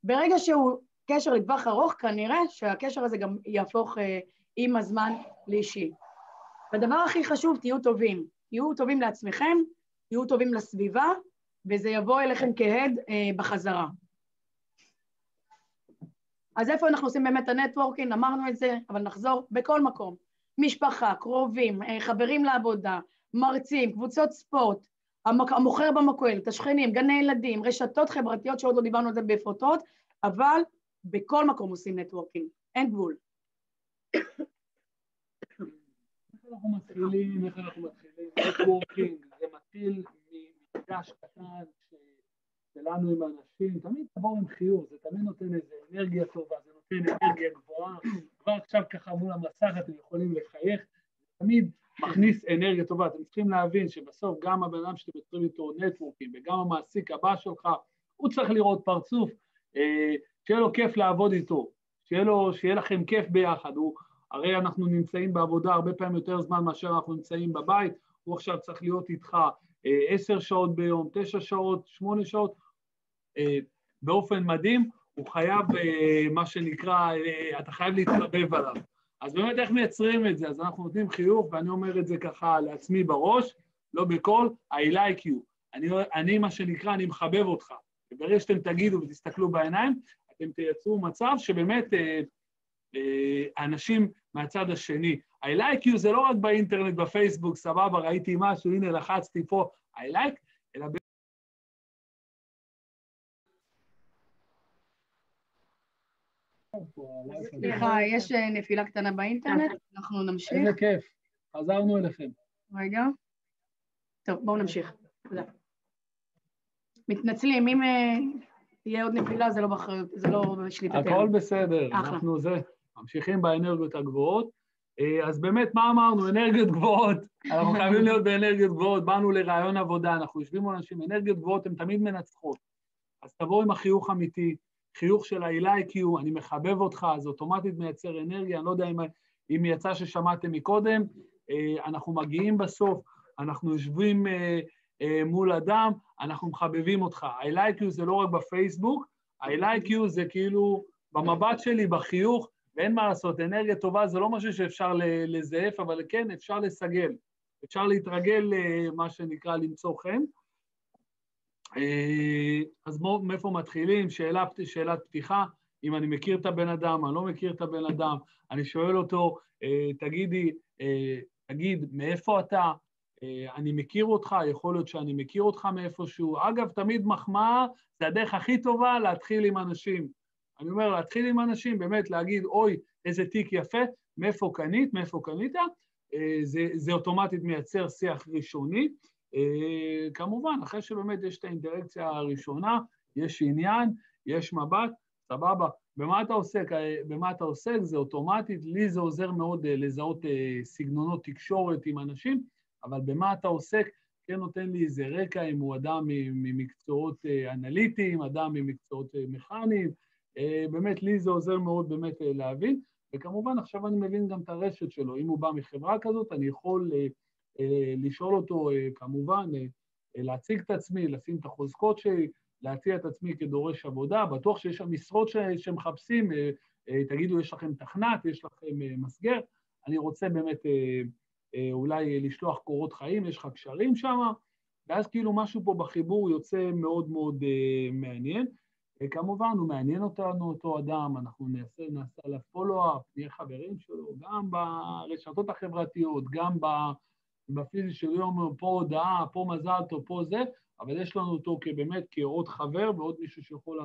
ברגע שהוא קשר לטווח ארוך, כנראה שהקשר הזה גם יהפוך עם הזמן לאישי. והדבר הכי חשוב, תהיו טובים. תהיו טובים לעצמכם, תהיו טובים לסביבה, וזה יבוא אליכם כהד בחזרה. אז איפה אנחנו עושים באמת הנטוורקינג? אמרנו את זה, אבל נחזור בכל מקום. משפחה, קרובים, חברים לעבודה, מרצים, קבוצות ספורט, המוכר במכולת, השכנים, גני ילדים, רשתות חברתיות שעוד לא דיברנו על זה בפרוטות, אבל בכל מקום עושים נטוורקינג, אין גבול. איך אנחנו מתחילים? נטוורקינג, זה מתחיל ממפגש קטן שלנו עם האנשים, תמיד תבואו עם חיוך, זה תמיד נותן איזו אנרגיה טובה, זה נותן אנרגיה גבוהה, כבר עכשיו ככה מול המסך אתם יכולים לחייך, תמיד מכניס אנרגיה טובה. אתם צריכים להבין שבסוף גם הבן אדם שאתם יוצרים איתו נטוורקינג וגם המעסיק הבא שלך, הוא צריך לראות פרצוף, שיהיה לו כיף לעבוד איתו, שיהיה לכם כיף ביחד. הרי אנחנו נמצאים בעבודה הרבה פעמים יותר זמן מאשר אנחנו נמצאים בבית, הוא עכשיו צריך להיות איתך 10 שעות ביום, 9 שעות, 8 שעות, באופן מדהים, הוא חייב, מה שנקרא, אתה חייב להתחבב עליו. אז באמת איך מייצרים את זה? אז אנחנו נותנים חיוך, ואני אומר את זה ככה לעצמי בראש, לא בקול, I like you. אני מה שנקרא, אני מחבב אותך. וברגע שאתם תגידו ותסתכלו בעיניים, אתם תייצרו מצב שבאמת האנשים מהצד השני, I like you זה לא רק באינטרנט, בפייסבוק, סבבה, ראיתי משהו, הנה לחצתי פה, I like, אלא סליחה, יש נפילה קטנה באינטרנט, אנחנו נמשיך. איזה כיף, חזרנו אליכם. רגע. טוב, בואו נמשיך. תודה. מתנצלים, אם תהיה עוד נפילה, זה לא באחריות, זה לא בשליטתנו. הכל בסדר, אנחנו ממשיכים באנרגיות הגבוהות. אז באמת, מה אמרנו? אנרגיות גבוהות. אנחנו חייבים להיות באנרגיות גבוהות, באנו לרעיון עבודה, אנחנו יושבים עם אנשים, אנרגיות גבוהות הן תמיד מנצחות. אז תבואו עם החיוך אמיתי, חיוך של I like you, אני מחבב אותך, אז אוטומטית מייצר אנרגיה, אני לא יודע אם יצא ששמעתם מקודם, אנחנו מגיעים בסוף, אנחנו יושבים מול אדם, אנחנו מחבבים אותך. I like you זה לא רק בפייסבוק, I like you זה כאילו במבט שלי, בחיוך, ואין מה לעשות, אנרגיה טובה זה לא משהו שאפשר לזייף, אבל כן, אפשר לסגל, אפשר להתרגל מה שנקרא למצוא חן. אז מאיפה מתחילים? שאלת פתיחה, אם אני מכיר את הבן אדם, אני לא מכיר את הבן אדם, אני שואל אותו, תגיד, מאיפה אתה? אני מכיר אותך, יכול להיות שאני מכיר אותך מאיפשהו. אגב, תמיד מחמאה, זה הדרך הכי טובה להתחיל עם אנשים. אני אומר, להתחיל עם אנשים, באמת להגיד, אוי, איזה תיק יפה, מאיפה קנית? זה אוטומטית מייצר שיח ראשוני. כמובן, אחרי שבאמת יש את האינטראקציה הראשונה, יש עניין, יש מבט, סבבה. במה אתה עוסק? זה אוטומטית, לי זה עוזר מאוד לזהות סגנונות תקשורת עם אנשים, אבל במה אתה עוסק כן נותן לי איזה רקע אם הוא אדם ממקצועות אנליטיים, אדם ממקצועות מכניים, באמת לי זה עוזר מאוד באמת להבין, וכמובן עכשיו אני מבין גם את הרשת שלו, אם הוא בא מחברה כזאת, אני יכול לשאול אותו כמובן, להציג את עצמי, לשים את החוזקות שלי, להציע את עצמי כדורש עבודה, בטוח שיש שם משרות שמחפשים, תגידו יש לכם תכנת, יש לכם מסגר, אני רוצה באמת אולי לשלוח קורות חיים, יש לך קשרים שם, ואז כאילו משהו פה בחיבור יוצא מאוד מאוד מעניין, כמובן הוא מעניין אותנו, אותו אדם, אנחנו נעשה עליו פולו-אפ, נהיה חברים שלו, גם ברשתות החברתיות, גם בפיזי של יום, פה הודעה, פה מזל טוב, פה זה, אבל יש לנו אותו באמת כעוד חבר, ועוד מישהו שיכול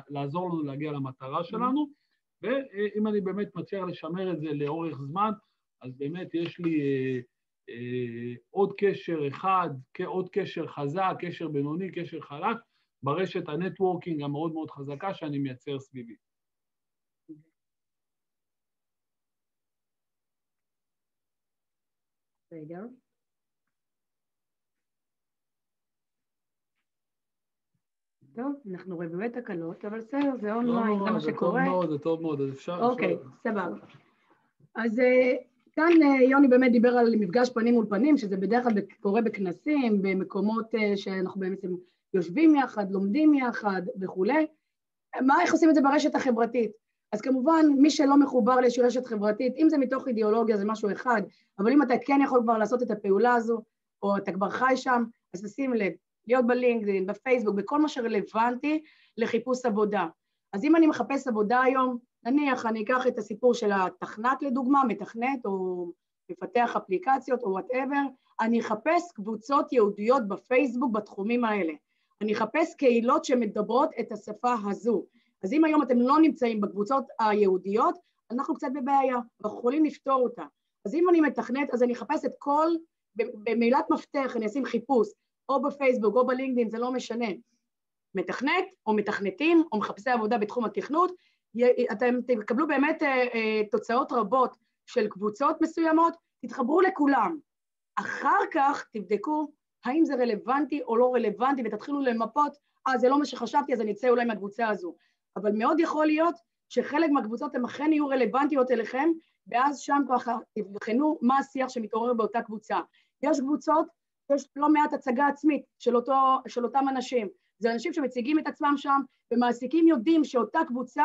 לעזור לנו להגיע למטרה שלנו, ואם אני באמת מצליח לשמר את זה לאורך זמן, אז באמת יש לי עוד קשר אחד, עוד קשר חזק, קשר בינוני, קשר חלק, ברשת הנטוורקינג המאוד מאוד חזקה שאני מייצר סביבי. רגע. טוב, אנחנו רואים באמת הקלות, אבל בסדר, זה אונליין, זה מה שקורה. זה טוב מאוד, אז אפשר... אוקיי, סבבה. אז כאן יוני באמת דיבר על מפגש פנים מול פנים, שזה בדרך כלל קורה בכנסים, במקומות שאנחנו באמת יושבים יחד, לומדים יחד וכולי. איך עושים את זה ברשת החברתית? אז כמובן, מי שלא מחובר לאיזושהי רשת חברתית, אם זה מתוך אידיאולוגיה זה משהו אחד, אבל אם אתה כן יכול כבר לעשות את הפעולה הזו, או אתה כבר חי שם, אז תשים לב, להיות בלינקדאין, בפייסבוק, בכל מה שרלוונטי לחיפוש עבודה. אז אם אני מחפש עבודה היום, נניח אני אקח את הסיפור של התכנת לדוגמה, מתכנת או מפתח אפליקציות או whatever, אני אחפש קבוצות יהודיות בפייסבוק בתחומים האלה. אני אחפש קהילות שמדברות את השפה הזו. אז אם היום אתם לא נמצאים בקבוצות היהודיות, אנחנו קצת בבעיה, אנחנו יכולים לפתור אותה. אז אם אני מתכנת, אז אני אחפש את כל, במילת מפתח, אני אשים חיפוש, או בפייסבוק או בלינקדאין, זה לא משנה. מתכנת או מתכנתים או מחפשי עבודה בתחום התכנות, אתם תקבלו באמת תוצאות רבות של קבוצות מסוימות, תתחברו לכולם. אחר כך תבדקו האם זה רלוונטי או לא רלוונטי, ותתחילו למפות, זה לא מה שחשבתי, אז אני אצא אולי מהקבוצה הזו. אבל מאוד יכול להיות שחלק מהקבוצות הן אכן יהיו רלוונטיות אליכם, ואז שם ככה תבחנו מה השיח שמתעורר באותה קבוצה. יש קבוצות, יש לא מעט הצגה עצמית של אותם אנשים. זה אנשים שמציגים את עצמם שם, ומעסיקים יודעים שאותה קבוצה,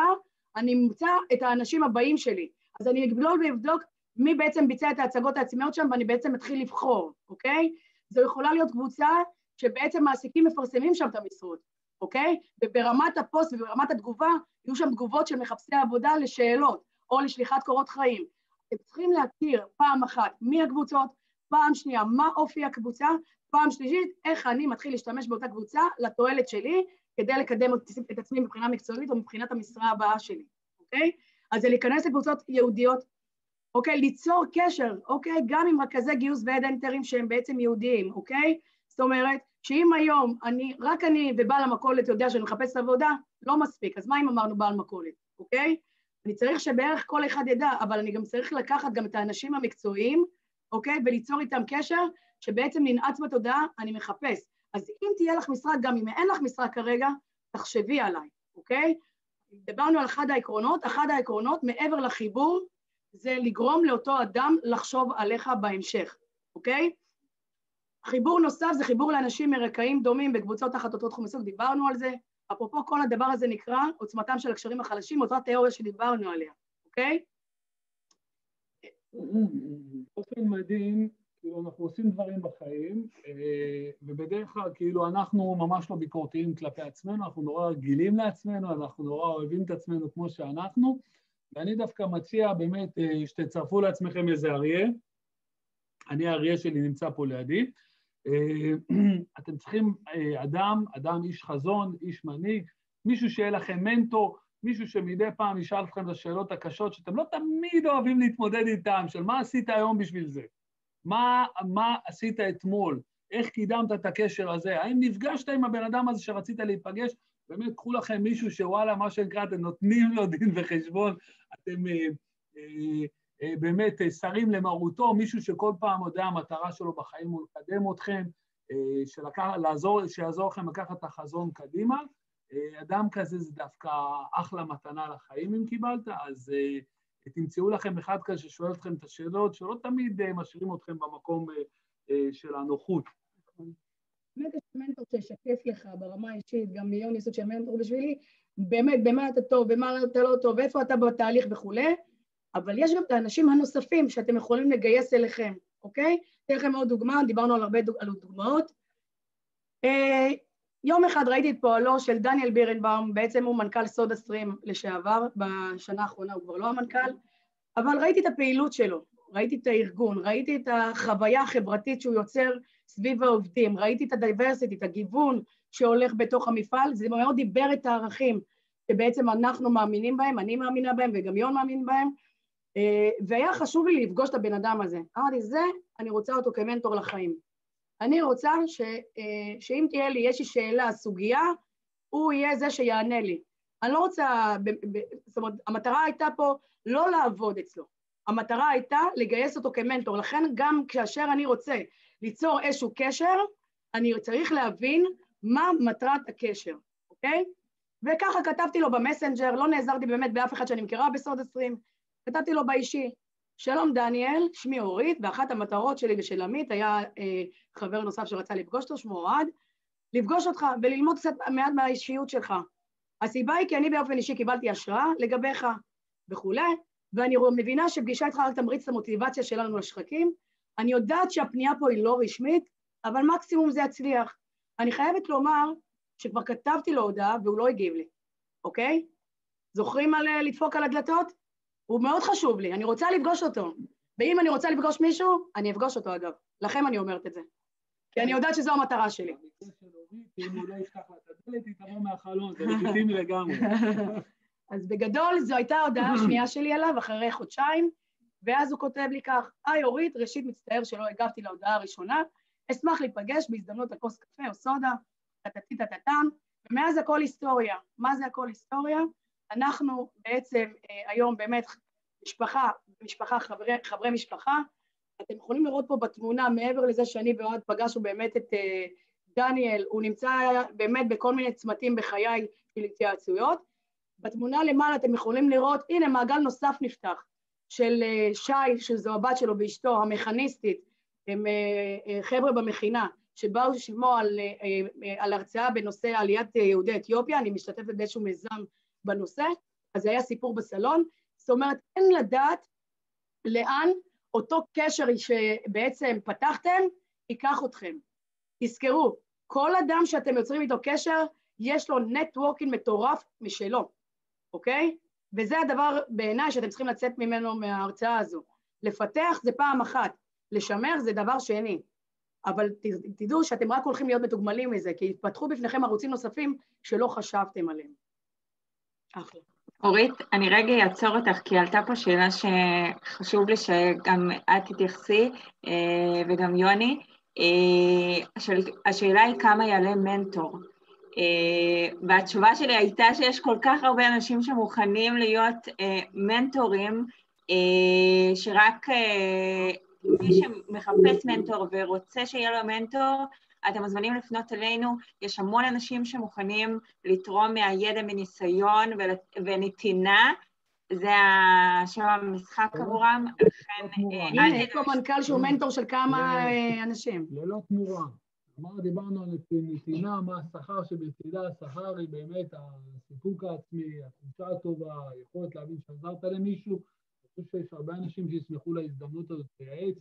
אני ממצא את האנשים הבאים שלי. אז אני אגלול ואבדוק מי בעצם ביצע את ההצגות העצמיות שם, ואני בעצם מתחיל לבחור, אוקיי? זו יכולה להיות קבוצה שבעצם מעסיקים מפרסמים שם את המשרות, אוקיי? וברמת הפוסט וברמת התגובה, יהיו שם תגובות של מחפשי עבודה לשאלות, או לשליחת קורות חיים. אתם צריכים להכיר פעם אחת מי הקבוצות, פעם שנייה מה אופי הקבוצה, פעם שלישית איך אני מתחיל להשתמש באותה קבוצה לתועלת שלי, כדי לקדם את עצמי מבחינה מקצועית או מבחינת המשרה הבאה שלי, אוקיי? אז זה להיכנס לקבוצות יהודיות, אוקיי? ליצור קשר, אוקיי? גם עם רכזי גיוס והדנטרים שהם בעצם יהודיים, אוקיי? זאת אומרת, שאם היום רק אני ובעל המכולת יודע שאני מחפש עבודה, לא מספיק, אז מה אם אמרנו בעל מכולת, אוקיי? אני צריך שבערך כל אחד ידע, אבל אני גם צריך לקחת גם את האנשים המקצועיים, אוקיי? וליצור איתם קשר, שבעצם ננעץ בתודעה, אני מחפש. אז אם תהיה לך משרה, גם אם אין לך משרה כרגע, תחשבי עליי, אוקיי? דיברנו על אחד העקרונות מעבר לחיבור, זה לגרום לאותו אדם לחשוב עליך בהמשך, אוקיי? חיבור נוסף זה חיבור לאנשים מרקעים דומים בקבוצות תחת אותו תחום עיסוק, דיברנו על זה, אפרופו כל הדבר הזה נקרא עוצמתם של הקשרים החלשים, אותה תיאוריה שדיברנו עליה, אוקיי? באופן מדהים, כאילו אנחנו עושים דברים בחיים, ובדרך כלל כאילו אנחנו ממש לא ביקורתיים כלפי עצמנו, אנחנו נורא רגילים לעצמנו, אנחנו נורא אוהבים את עצמנו כמו שאנחנו, ואני דווקא מציע באמת שתצרפו לעצמכם איזה אריה, אני האריה שלי נמצא פה לידי, אתם צריכים אדם איש חזון, איש מנהיג, מישהו שיהיה לכם מנטור, מישהו שמדי פעם ישאל אתכם את השאלות הקשות, שאתם לא תמיד אוהבים להתמודד איתם, של מה עשית היום בשביל זה? מה עשית אתמול? איך קידמת את הקשר הזה? האם נפגשת עם הבן אדם הזה שרצית להיפגש? באמת, קחו לכם מישהו שוואלה, מה שנקרא, אתם נותנים לו דין וחשבון, אתם באמת שרים למרותו, מישהו שכל פעם יודע המטרה שלו בחיים הוא לקדם אתכם, שיעזור לכם לקחת את החזון קדימה. אדם כזה זה דווקא אחלה מתנה לחיים אם קיבלת, אז תמצאו לכם אחד כזה ששואל אתכם את השאלות, שלא תמיד משאירים אתכם במקום של הנוחות. באמת יש מנטור שישקף לך ברמה האישית, גם מיליון ניסות של מנטור בשבילי, באמת, במה אתה טוב, במה אתה לא טוב, איפה אתה בתהליך וכולי, אבל יש גם את האנשים הנוספים שאתם יכולים לגייס אליכם, אוקיי? אתן לכם עוד דוגמה, דיברנו על הרבה דוגמאות. יום אחד ראיתי את פועלו של דניאל בירנבאום, בעצם הוא מנכ"ל סודה סטרים לשעבר, בשנה האחרונה הוא כבר לא המנכ"ל, אבל ראיתי את הפעילות שלו, ראיתי את הארגון, ראיתי את החוויה החברתית שהוא יוצר סביב העובדים, ראיתי את הדייברסיטי, את הגיוון שהולך בתוך המפעל, זה מאוד דיבר את הערכים שבעצם אנחנו מאמינים בהם, אני מאמינה בהם וגם יון מאמין בהם, והיה חשוב לי לפגוש את הבן אדם הזה. אמרתי, זה, אני רוצה אותו כמנטור לחיים. אני רוצה שאם תהיה לי איזושהי שאלה, סוגיה, הוא יהיה זה שיענה לי. אני לא רוצה, זאת אומרת, המטרה הייתה פה לא לעבוד אצלו. המטרה הייתה לגייס אותו כמנטור. לכן גם כאשר אני רוצה ליצור איזשהו קשר, אני צריך להבין מה מטרת הקשר, אוקיי? וככה כתבתי לו במסנג'ר, לא נעזרתי באמת באף אחד שאני מכירה בסוד 20, כתבתי לו באישי, שלום דניאל, שמי אורית, ואחת המטרות שלי ושל עמית היה חבר נוסף שרצה לפגוש אותו, שמו אוהד, לפגוש אותך וללמוד קצת מעט מהאישיות שלך. הסיבה היא כי אני באופן אישי קיבלתי השראה לגביך וכולי, ואני מבינה שפגישה איתך רק תמריץ את המוטיבציה שלנו לשחקים, אני יודעת שהפנייה פה היא לא רשמית, אבל מקסימום זה יצליח. אני חייבת לומר שכבר כתבתי לו הודעה והוא לא הגיב לי, אוקיי? זוכרים על לדפוק על הדלתות? הוא מאוד חשוב לי, אני רוצה לפגוש אותו. ואם אני רוצה לפגוש מישהו, אני אפגוש אותו אגב. לכם אני אומרת את זה. כי אני יודעת שזו המטרה שלי. אם הוא לא יפתח את הדלת, היא תבוא מהחלון, זה לגיטימי לגמרי. אז בגדול זו הייתה ההודעה השנייה שלי עליו, אחרי חודשיים, ואז הוא כותב לי כך, היי אורית, ראשית מצטער שלא הגבתי להודעה הראשונה, אשמח להיפגש בהזדמנות הכוס קפה או סודה, טטטטטטם, ומאז הכל היסטוריה. מה זה הכל היסטוריה? אנחנו בעצם היום באמת משפחה, חברי משפחה, אתם יכולים לראות פה בתמונה, מעבר לזה שאני ואוהד פגשנו באמת את דניאל, הוא נמצא באמת בכל מיני צמתים בחיי של התייעצויות, בתמונה למעלה אתם יכולים לראות, הנה מעגל נוסף נפתח, של שי, שזו הבת שלו ואשתו, המכניסטית, הם חבר'ה במכינה, שבאו לשמוע על הרצאה בנושא עליית יהודי אתיופיה, אני משתתפת באיזשהו מיזם בנושא, אז זה היה סיפור בסלון, זאת אומרת, אין לדעת לאן אותו קשר שבעצם פתחתם, ייקח אתכם. תזכרו, כל אדם שאתם יוצרים איתו קשר, יש לו נטוורקינג מטורף משלו, אוקיי? וזה הדבר בעיניי שאתם צריכים לצאת ממנו מההרצאה הזו. לפתח זה פעם אחת, לשמר זה דבר שני. אבל תדעו שאתם רק הולכים להיות מתוגמלים מזה, כי יתפתחו בפניכם ערוצים נוספים שלא חשבתם עליהם. אחלה. אורית, אני רגע אעצור אותך, כי עלתה פה שאלה שחשוב לי שגם את תתייחסי, וגם יוני. השאלה היא כמה יעלה מנטור. והתשובה שלי הייתה שיש כל כך הרבה אנשים שמוכנים להיות מנטורים, שרק מי שמחפש מנטור ורוצה שיהיה לו מנטור, אתם מוזמנים לפנות אלינו, יש המון אנשים שמוכנים לתרום מהידע, מניסיון ונתינה, זה השם המשחק עבורם, לכן... הנה, יש פה מנכ"ל שהוא מנטור של כמה אנשים. ללא תמורה. דיברנו על נתינה, מה השכר שבצדה, השכר היא באמת הסיפוק העצמי, התחושה הטובה, היכולת להבין שעזרת למישהו, אני חושב שיש הרבה אנשים שישמחו להזדמנות הזאת לייעץ,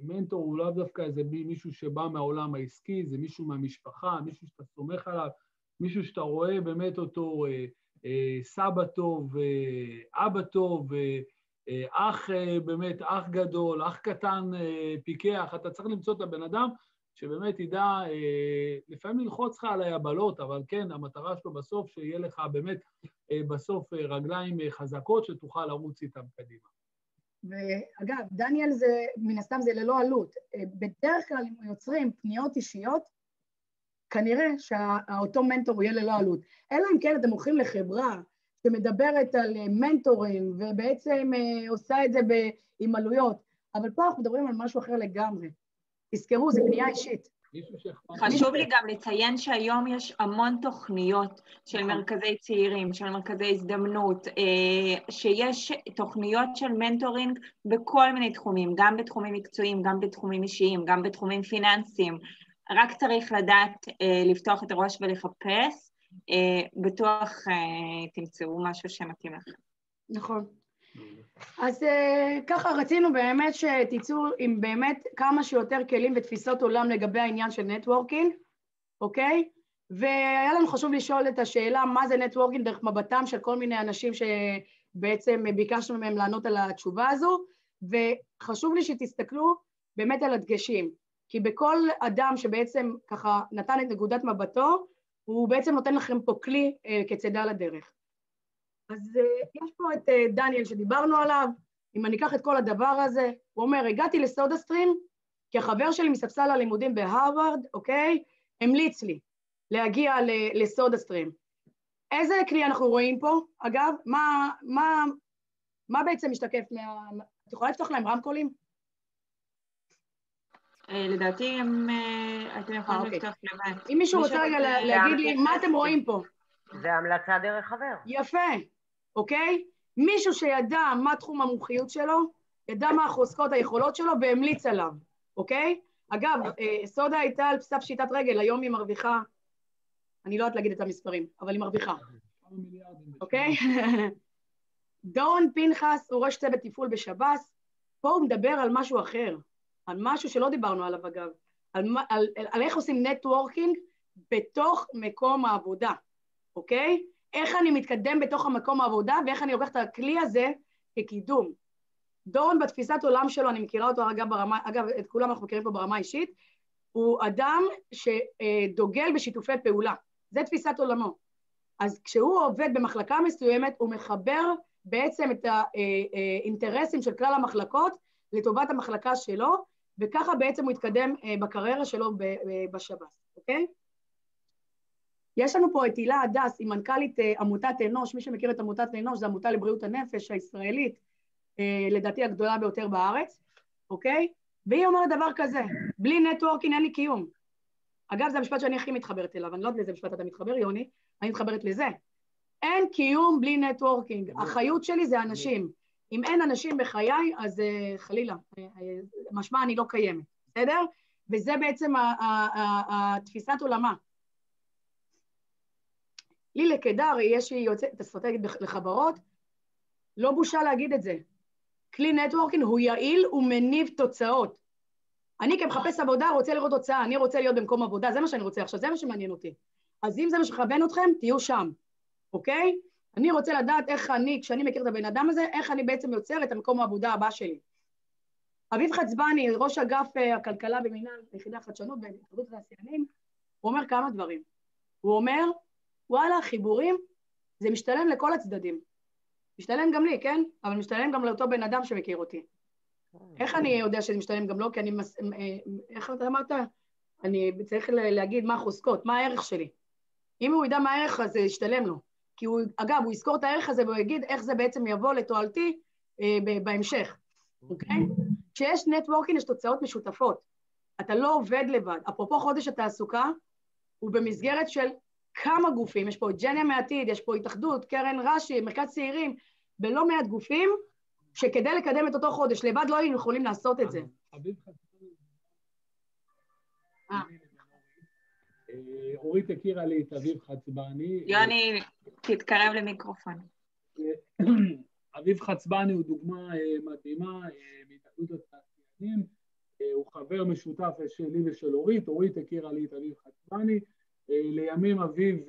מנטור הוא לא דווקא איזה מישהו שבא מהעולם העסקי, זה מישהו מהמשפחה, מישהו שאתה סומך עליו, מישהו שאתה רואה באמת אותו סבא טוב, אבא טוב, אח באמת, אח גדול, אח קטן פיקח, אתה צריך למצוא את הבן אדם שבאמת ידע לפעמים ללחוץ לך על היבלות, אבל כן, המטרה שלו בסוף שיהיה לך באמת בסוף רגליים חזקות שתוכל לרוץ איתם קדימה. ואגב, דניאל זה, מן הסתם זה ללא עלות. בדרך כלל אם יוצרים פניות אישיות, כנראה שאותו מנטור הוא יהיה ללא עלות. אלא אם כן אתם הולכים לחברה שמדברת על מנטורים, ובעצם עושה את זה עם עלויות, אבל פה אנחנו מדברים על משהו אחר לגמרי. תזכרו, זה פנייה אישית. חשוב לי גם לציין שהיום יש המון תוכניות של מרכזי צעירים, של מרכזי הזדמנות, שיש תוכניות של מנטורינג בכל מיני תחומים, גם בתחומים מקצועיים, גם בתחומים אישיים, גם בתחומים פיננסיים. רק צריך לדעת לפתוח את הראש ולחפש, בטוח תמצאו משהו שמתאים לכם. נכון. אז ככה רצינו באמת שתיצאו עם באמת כמה שיותר כלים ותפיסות עולם לגבי העניין של נטוורקינג, אוקיי? והיה לנו חשוב לשאול את השאלה מה זה נטוורקינג דרך מבטם של כל מיני אנשים שבעצם ביקשנו מהם לענות על התשובה הזו, וחשוב לי שתסתכלו באמת על הדגשים, כי בכל אדם שבעצם ככה נתן את נקודת מבטו, הוא בעצם נותן לכם פה כלי כצידה לדרך. אז יש פה את דניאל שדיברנו עליו, אם אני אקח את כל הדבר הזה, הוא אומר, הגעתי לסודה סטרים, כי החבר שלי מספסל הלימודים בהרווארד, אוקיי? המליץ לי להגיע לסודה סטרים. איזה כלי אנחנו רואים פה? אגב, מה בעצם משתקף את יכולה לפתוח להם רמקולים? לדעתי אתם יכולים לפתוח לבד. אם מישהו רוצה רגע להגיד לי, מה אתם רואים פה? זה המלצה דרך חבר. יפה, אוקיי? מישהו שידע מה תחום המומחיות שלו, ידע מה החוזקות היכולות שלו והמליץ עליו, אוקיי? אגב, סודה הייתה על סף פשיטת רגל, היום היא מרוויחה, אני לא יודעת להגיד את המספרים, אבל היא מרוויחה, אוקיי? דורון פנחס הוא ראש צוות טיפול בשב"ס, פה הוא מדבר על משהו אחר, על משהו שלא דיברנו עליו אגב, על איך עושים נטוורקינג בתוך מקום העבודה, אוקיי? איך אני מתקדם בתוך המקום העבודה, ואיך אני לוקח את הכלי הזה כקידום. דורון בתפיסת עולם שלו, אני מכירה אותו אגב, את כולם אנחנו מכירים פה ברמה אישית, הוא אדם שדוגל בשיתופי פעולה, זה תפיסת עולמו. אז כשהוא עובד במחלקה מסוימת, הוא מחבר בעצם את האינטרסים של כלל המחלקות לטובת המחלקה שלו, וככה בעצם הוא יתקדם בקריירה שלו בשב"ס, אוקיי? יש לנו פה את הילה הדס, היא מנכ"לית עמותת אנוש, מי שמכיר את עמותת אנוש, זו עמותה לבריאות הנפש הישראלית, לדעתי הגדולה ביותר בארץ, אוקיי? והיא אומרת דבר כזה, בלי נטוורקינג אין לי קיום. אגב, זה המשפט שאני הכי מתחברת אליו, אני לא יודעת לאיזה משפט אתה מתחבר, יוני, אני מתחברת לזה. אין קיום בלי נטוורקינג, החיות שלי זה אנשים. אם אין אנשים בחיי, אז חלילה, משמע אני לא קיימת, בסדר? וזה בעצם התפיסת עולמה. לילה קדר, יש לי יוצאת אסטרטגית לחברות, לא בושה להגיד את זה. כלי נטוורקינג הוא יעיל ומניב תוצאות. אני כמחפש עבודה רוצה לראות תוצאה, אני רוצה להיות במקום עבודה, זה מה שאני רוצה עכשיו, זה מה שמעניין אותי. אז אם זה מה שכוון אתכם, תהיו שם, אוקיי? אני רוצה לדעת איך אני, כשאני מכיר את הבן אדם הזה, איך אני בעצם יוצר את המקום העבודה הבא שלי. אביב חצבני, ראש אגף הכלכלה במינהל יחידה חדשנות בהתאחדות התעשיינים, הוא אומר כמה דברים. הוא אומר, וואלה, חיבורים, זה משתלם לכל הצדדים. משתלם גם לי, כן? אבל משתלם גם לאותו בן אדם שמכיר אותי. איך אני יודע שזה משתלם גם לו? כי אני, איך אתה אמרת? אני צריך להגיד מה החוזקות, מה הערך שלי. אם הוא ידע מה הערך, אז זה ישתלם לו. כי הוא, אגב, הוא יזכור את הערך הזה והוא יגיד איך זה בעצם יבוא לתועלתי בהמשך. אוקיי? כשיש נטוורקינג יש תוצאות משותפות. אתה לא עובד לבד. אפרופו חודש התעסוקה, הוא במסגרת של כמה גופים, יש פה את ג'ניה מעתיד, יש פה התאחדות, קרן רש"י, מרכז צעירים, בלא מעט גופים, שכדי לקדם את אותו חודש, לבד לא היינו יכולים לעשות את זה. אורית הכירה לי את אביב חצבני. יוני, תתקרב למיקרופון. אביב חצבני הוא דוגמה מדהימה מהתאחדות התעשיינים, הוא חבר משותף שלי ושל אורית, אורית הכירה לי את אביב חצבני, לימים אביב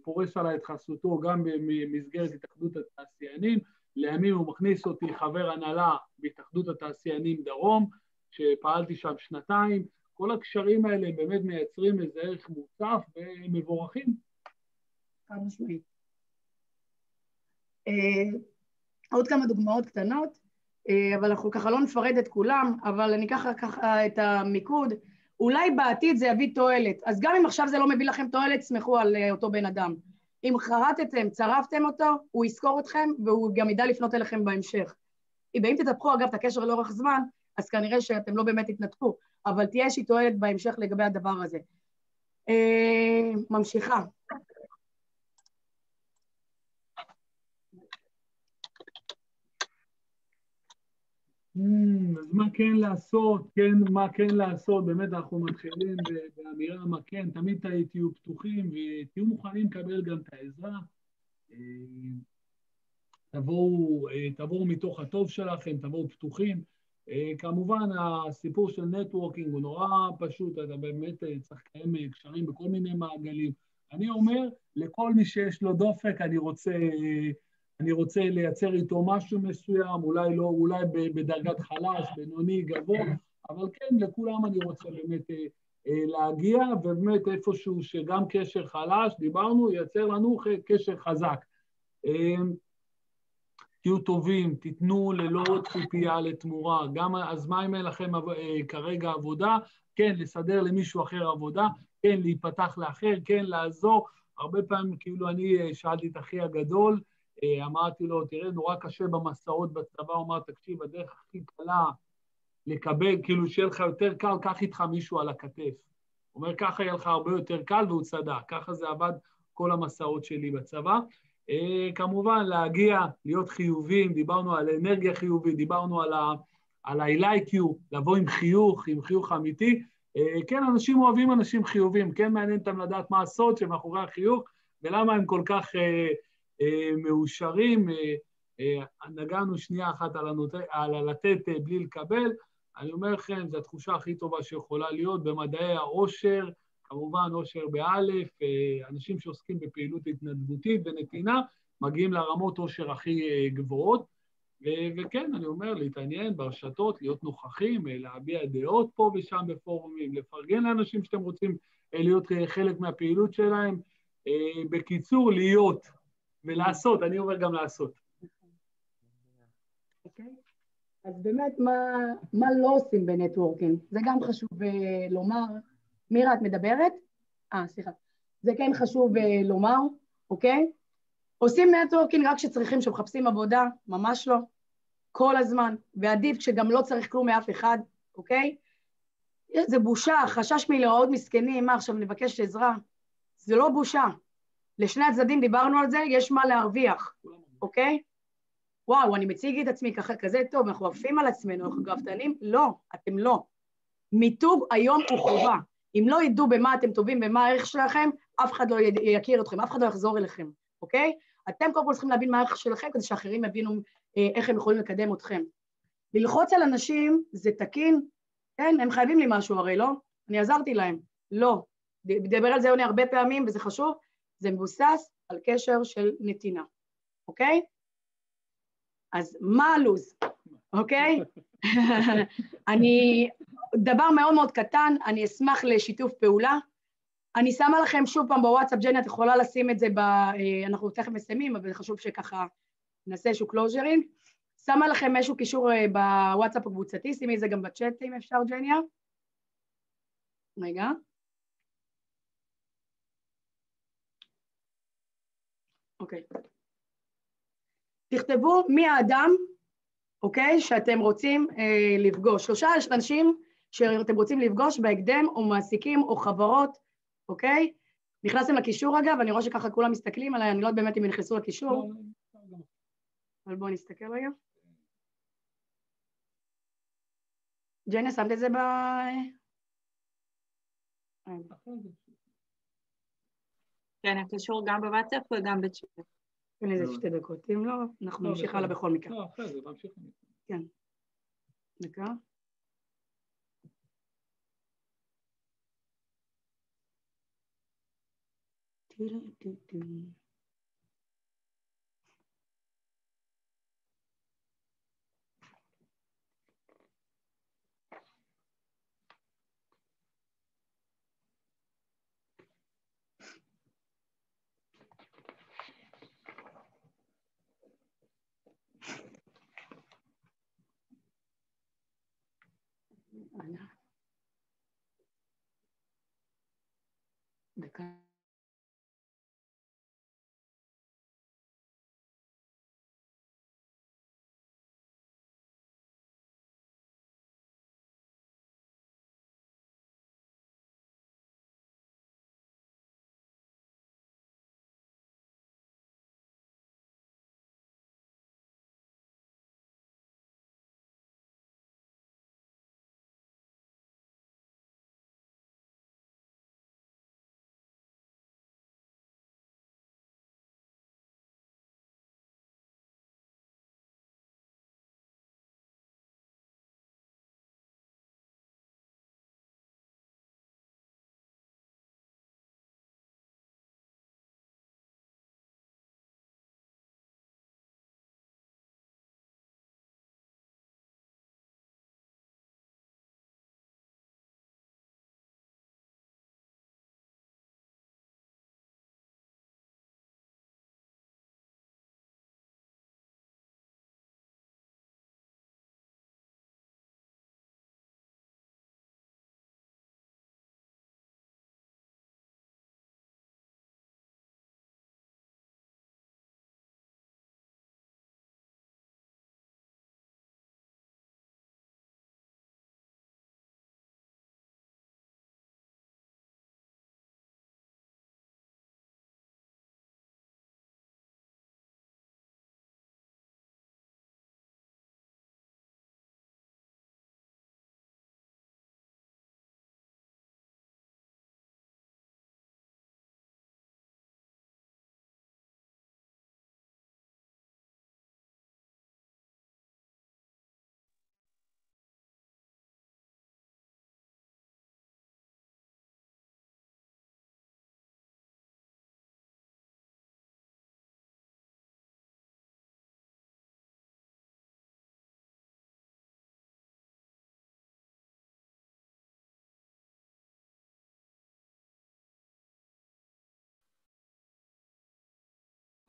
פורש עליי את חסותו גם במסגרת התאחדות התעשיינים, לימים הוא מכניס אותי חבר הנהלה בהתאחדות התעשיינים דרום, שפעלתי שם 2 כל הקשרים האלה הם באמת מייצרים איזה ערך מוצף והם מבורכים. חד משמעית. עוד כמה דוגמאות קטנות, אבל אנחנו ככה לא נפרד את כולם, אבל אני ככה את המיקוד. אולי בעתיד זה יביא תועלת, אז גם אם עכשיו זה לא מביא לכם תועלת, סמכו על אותו בן אדם. אם חרטתם, צרפתם אותו, הוא יזכור אתכם, והוא גם ידע לפנות אליכם בהמשך. אם תטפחו אגב את הקשר לאורך זמן, אז כנראה שאתם לא באמת תתנתקו, אבל תהיה איזושהי תועלת בהמשך לגבי הדבר הזה. ממשיכה. אז מה כן לעשות, מה כן לעשות, באמת אנחנו מתחילים באמירה מה כן, תמיד תהיו פתוחים ותהיו מוכנים לקבל גם את העזרה. תבואו מתוך הטוב שלכם, תבואו פתוחים. כמובן הסיפור של נטוורקינג הוא נורא פשוט, אתה באמת צריך לקיים קשרים בכל מיני מעגלים. אני אומר, לכל מי שיש לו דופק, אני רוצה לייצר איתו משהו מסוים, אולי לא, אולי בדרגת חלש, בינוני, גבוה, אבל כן, לכולם אני רוצה באמת להגיע, ובאמת איפשהו שגם קשר חלש, דיברנו, ייצר לנו קשר חזק. תהיו טובים, תיתנו ללא ציפייה לתמורה, גם אז מה אם אין לכם כרגע עבודה, כן, לסדר למישהו אחר עבודה, כן, להיפתח לאחר, כן, לעזור. הרבה פעמים כאילו אני שאלתי את אחי הגדול, אמרתי לו, תראה, נורא קשה במסעות בצבא, הוא אמר, תקשיב, הדרך הכי קלה לקבל, כאילו שיהיה לך יותר קל, קח איתך מישהו על הכתף. הוא אומר, ככה יהיה לך הרבה יותר קל, והוא צדק. ככה זה עבד כל המסעות שלי בצבא. כמובן, להגיע, להיות חיובים, דיברנו על אנרגיה חיובית, דיברנו על I like you, לבוא עם חיוך אמיתי. כן, אנשים אוהבים אנשים חיובים, כן מעניין אותם לדעת מה הסוד שמאחורי החיוך, ולמה הם כל כך מאושרים. נגענו שנייה אחת על לתת בלי לקבל. אני אומר לכם, זו התחושה הכי טובה שיכולה להיות במדעי העושר, כמובן עושר באלף, אנשים שעוסקים בפעילות התנדבותית ונתינה, מגיעים לרמות עושר הכי גבוהות, וכן, אני אומר, להתעניין ברשתות, להיות נוכחים, להביע דעות פה ושם בפורומים, לפרגן לאנשים שאתם רוצים להיות חלק מהפעילות שלהם, בקיצור, להיות ולעשות, אני אומר גם לעשות. אוקיי. אז באמת, מה לא עושים בנטוורקינג? זה גם חשוב לומר. מירה, את מדברת? סליחה. זה כן חשוב לומר, אוקיי? עושים נטוורקינג רק כשצריכים, שמחפשים עבודה, ממש לא. כל הזמן, ועדיף כשגם לא צריך כלום מאף אחד, אוקיי? זה בושה, חשש מלהיראות מסכנים, מה עכשיו נבקש עזרה? זה לא בושה. לשני הצדדים דיברנו על זה, יש מה להרוויח, אוקיי? וואו, אני מציג את עצמי כזה טוב, אנחנו עפים על עצמנו, אנחנו גאוותנים? לא, אתם לא. מיתוג היום הוא חובה. אם לא ידעו במה אתם טובים, במה הערך שלכם, אף אחד לא יכיר אתכם, אף אחד לא יחזור אליכם, אוקיי? אתם קודם כל צריכים להבין מה הערך שלכם, כדי שאחרים יבינו איך הם יכולים לקדם אתכם. ללחוץ על אנשים זה תקין, כן? הם חייבים לי משהו הרי, לא? אני עזרתי להם. לא. דבר על זה עונה הרבה פעמים, וזה חשוב, זה מבוסס על קשר של נתינה, אוקיי? אז מה הלוז, אוקיי? דבר מאוד מאוד קטן, אני אשמח לשיתוף פעולה. אני שמה לכם שוב פעם בוואטסאפ, ג'ני, את יכולה לשים את זה, אנחנו תכף מסיימים, אבל חשוב שככה נעשה איזשהו קלוז'רינג. שמה לכם איזשהו קישור בוואטסאפ הקבוצתי, שימי את זה גם בצ'אט אם אפשר, ג'ניה. רגע. אוקיי. תכתבו מי האדם, אוקיי, שאתם רוצים לפגוש. 3 אנשים שאתם רוצים לפגוש בהקדם, או מעסיקים או חברות, אוקיי? נכנסתם לקישור אגב, אני רואה שככה כולם מסתכלים עליי, אני לא יודעת באמת אם הם נכנסו לקישור. אבל בואו נסתכל רגע. ג'יינה, שמת את זה כן, הקישור גם בוואטסאפ וגם בצ'אט. כן, איזה 2 דקות, אם לא, אנחנו נמשיך הלאה בכל מקרה. לא, אחרי זה, נמשיך. כן. דקה. דקה.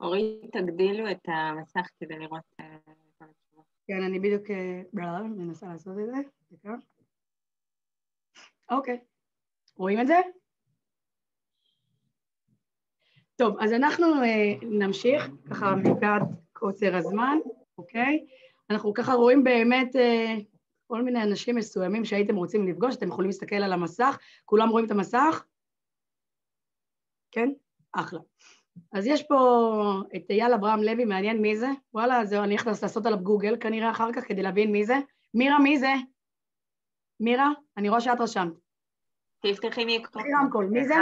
אורי, תגדילו את המסך כדי לראות את התשובות. כן, אני בדיוק מנסה לעשות את זה. דקה. אוקיי. רואים את זה? טוב, אז אנחנו נמשיך, ככה מפאת קוצר הזמן, אוקיי? אנחנו ככה רואים באמת כל מיני אנשים מסוימים שהייתם רוצים לפגוש, אתם יכולים להסתכל על המסך, כולם רואים את המסך? כן? אחלה. אז יש פה את אייל אברהם לוי, מעניין מי זה? וואלה, זהו, אני הולכת לעשות עליו גוגל כנראה אחר כך כדי להבין מי זה. מירה, מי זה? מירה, אני רואה שאת רשמת. תפתחי רמקול, מי זה?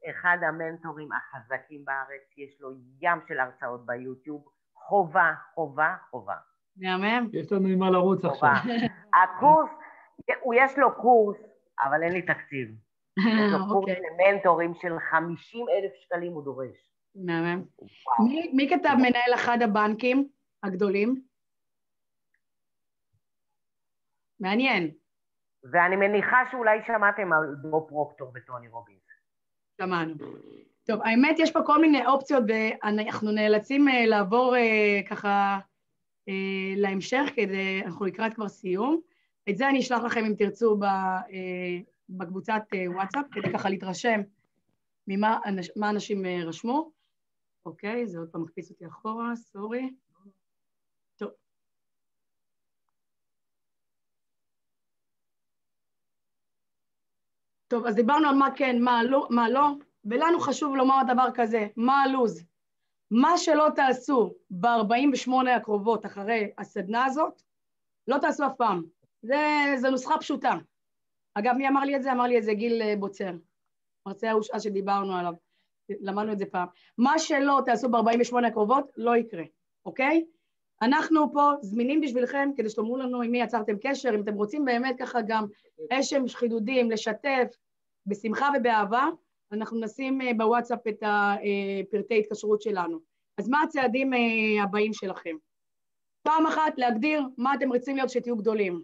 אחד המנטורים החזקים בארץ, יש לו ים של הרצאות ביוטיוב, חובה, חובה, חובה. מהמם. יש לנו עם מה לרוץ עכשיו. הקורס, יש לו קורס, אבל אין לי תקציב. יש לו קורס למנטורים של 50,000 שקלים הוא דורש. מהמם. מי כתב מנהל אחד הבנקים הגדולים? מעניין. ואני מניחה שאולי שמעתם על בוב פרוקטור וטוני רובינס. שמענו. טוב, האמת יש פה כל מיני אופציות ואנחנו נאלצים לעבור ככה להמשך כדי, אנחנו לקראת כבר סיום. את זה אני אשלח לכם אם תרצו בקבוצת וואטסאפ כדי ככה להתרשם ממה אנשים רשמו. אוקיי, זה עוד פעם מקפיץ אותי אחורה, סורי. טוב. טוב, אז דיברנו על מה כן, מה לא, ולנו חשוב לומר דבר כזה, מה הלוז? מה שלא תעשו ב-48 הקרובות אחרי הסדנה הזאת, לא תעשו אף פעם. זה נוסחה פשוטה. אגב, מי אמר לי את זה? אמר לי את זה גיל בוצר. מרצה אז שדיברנו עליו, למדנו את זה פעם. מה שלא תעשו ב-48 הקרובות, לא יקרה, אוקיי? אנחנו פה זמינים בשבילכם, כדי שתאמרו לנו עם מי יצרתם קשר, אם אתם רוצים באמת ככה גם איזשהם חידודים, לשתף, בשמחה ובאהבה, אנחנו נשים בוואטסאפ את פרטי התקשרות שלנו. אז מה הצעדים הבאים שלכם? פעם אחת להגדיר מה אתם רוצים להיות שתהיו גדולים.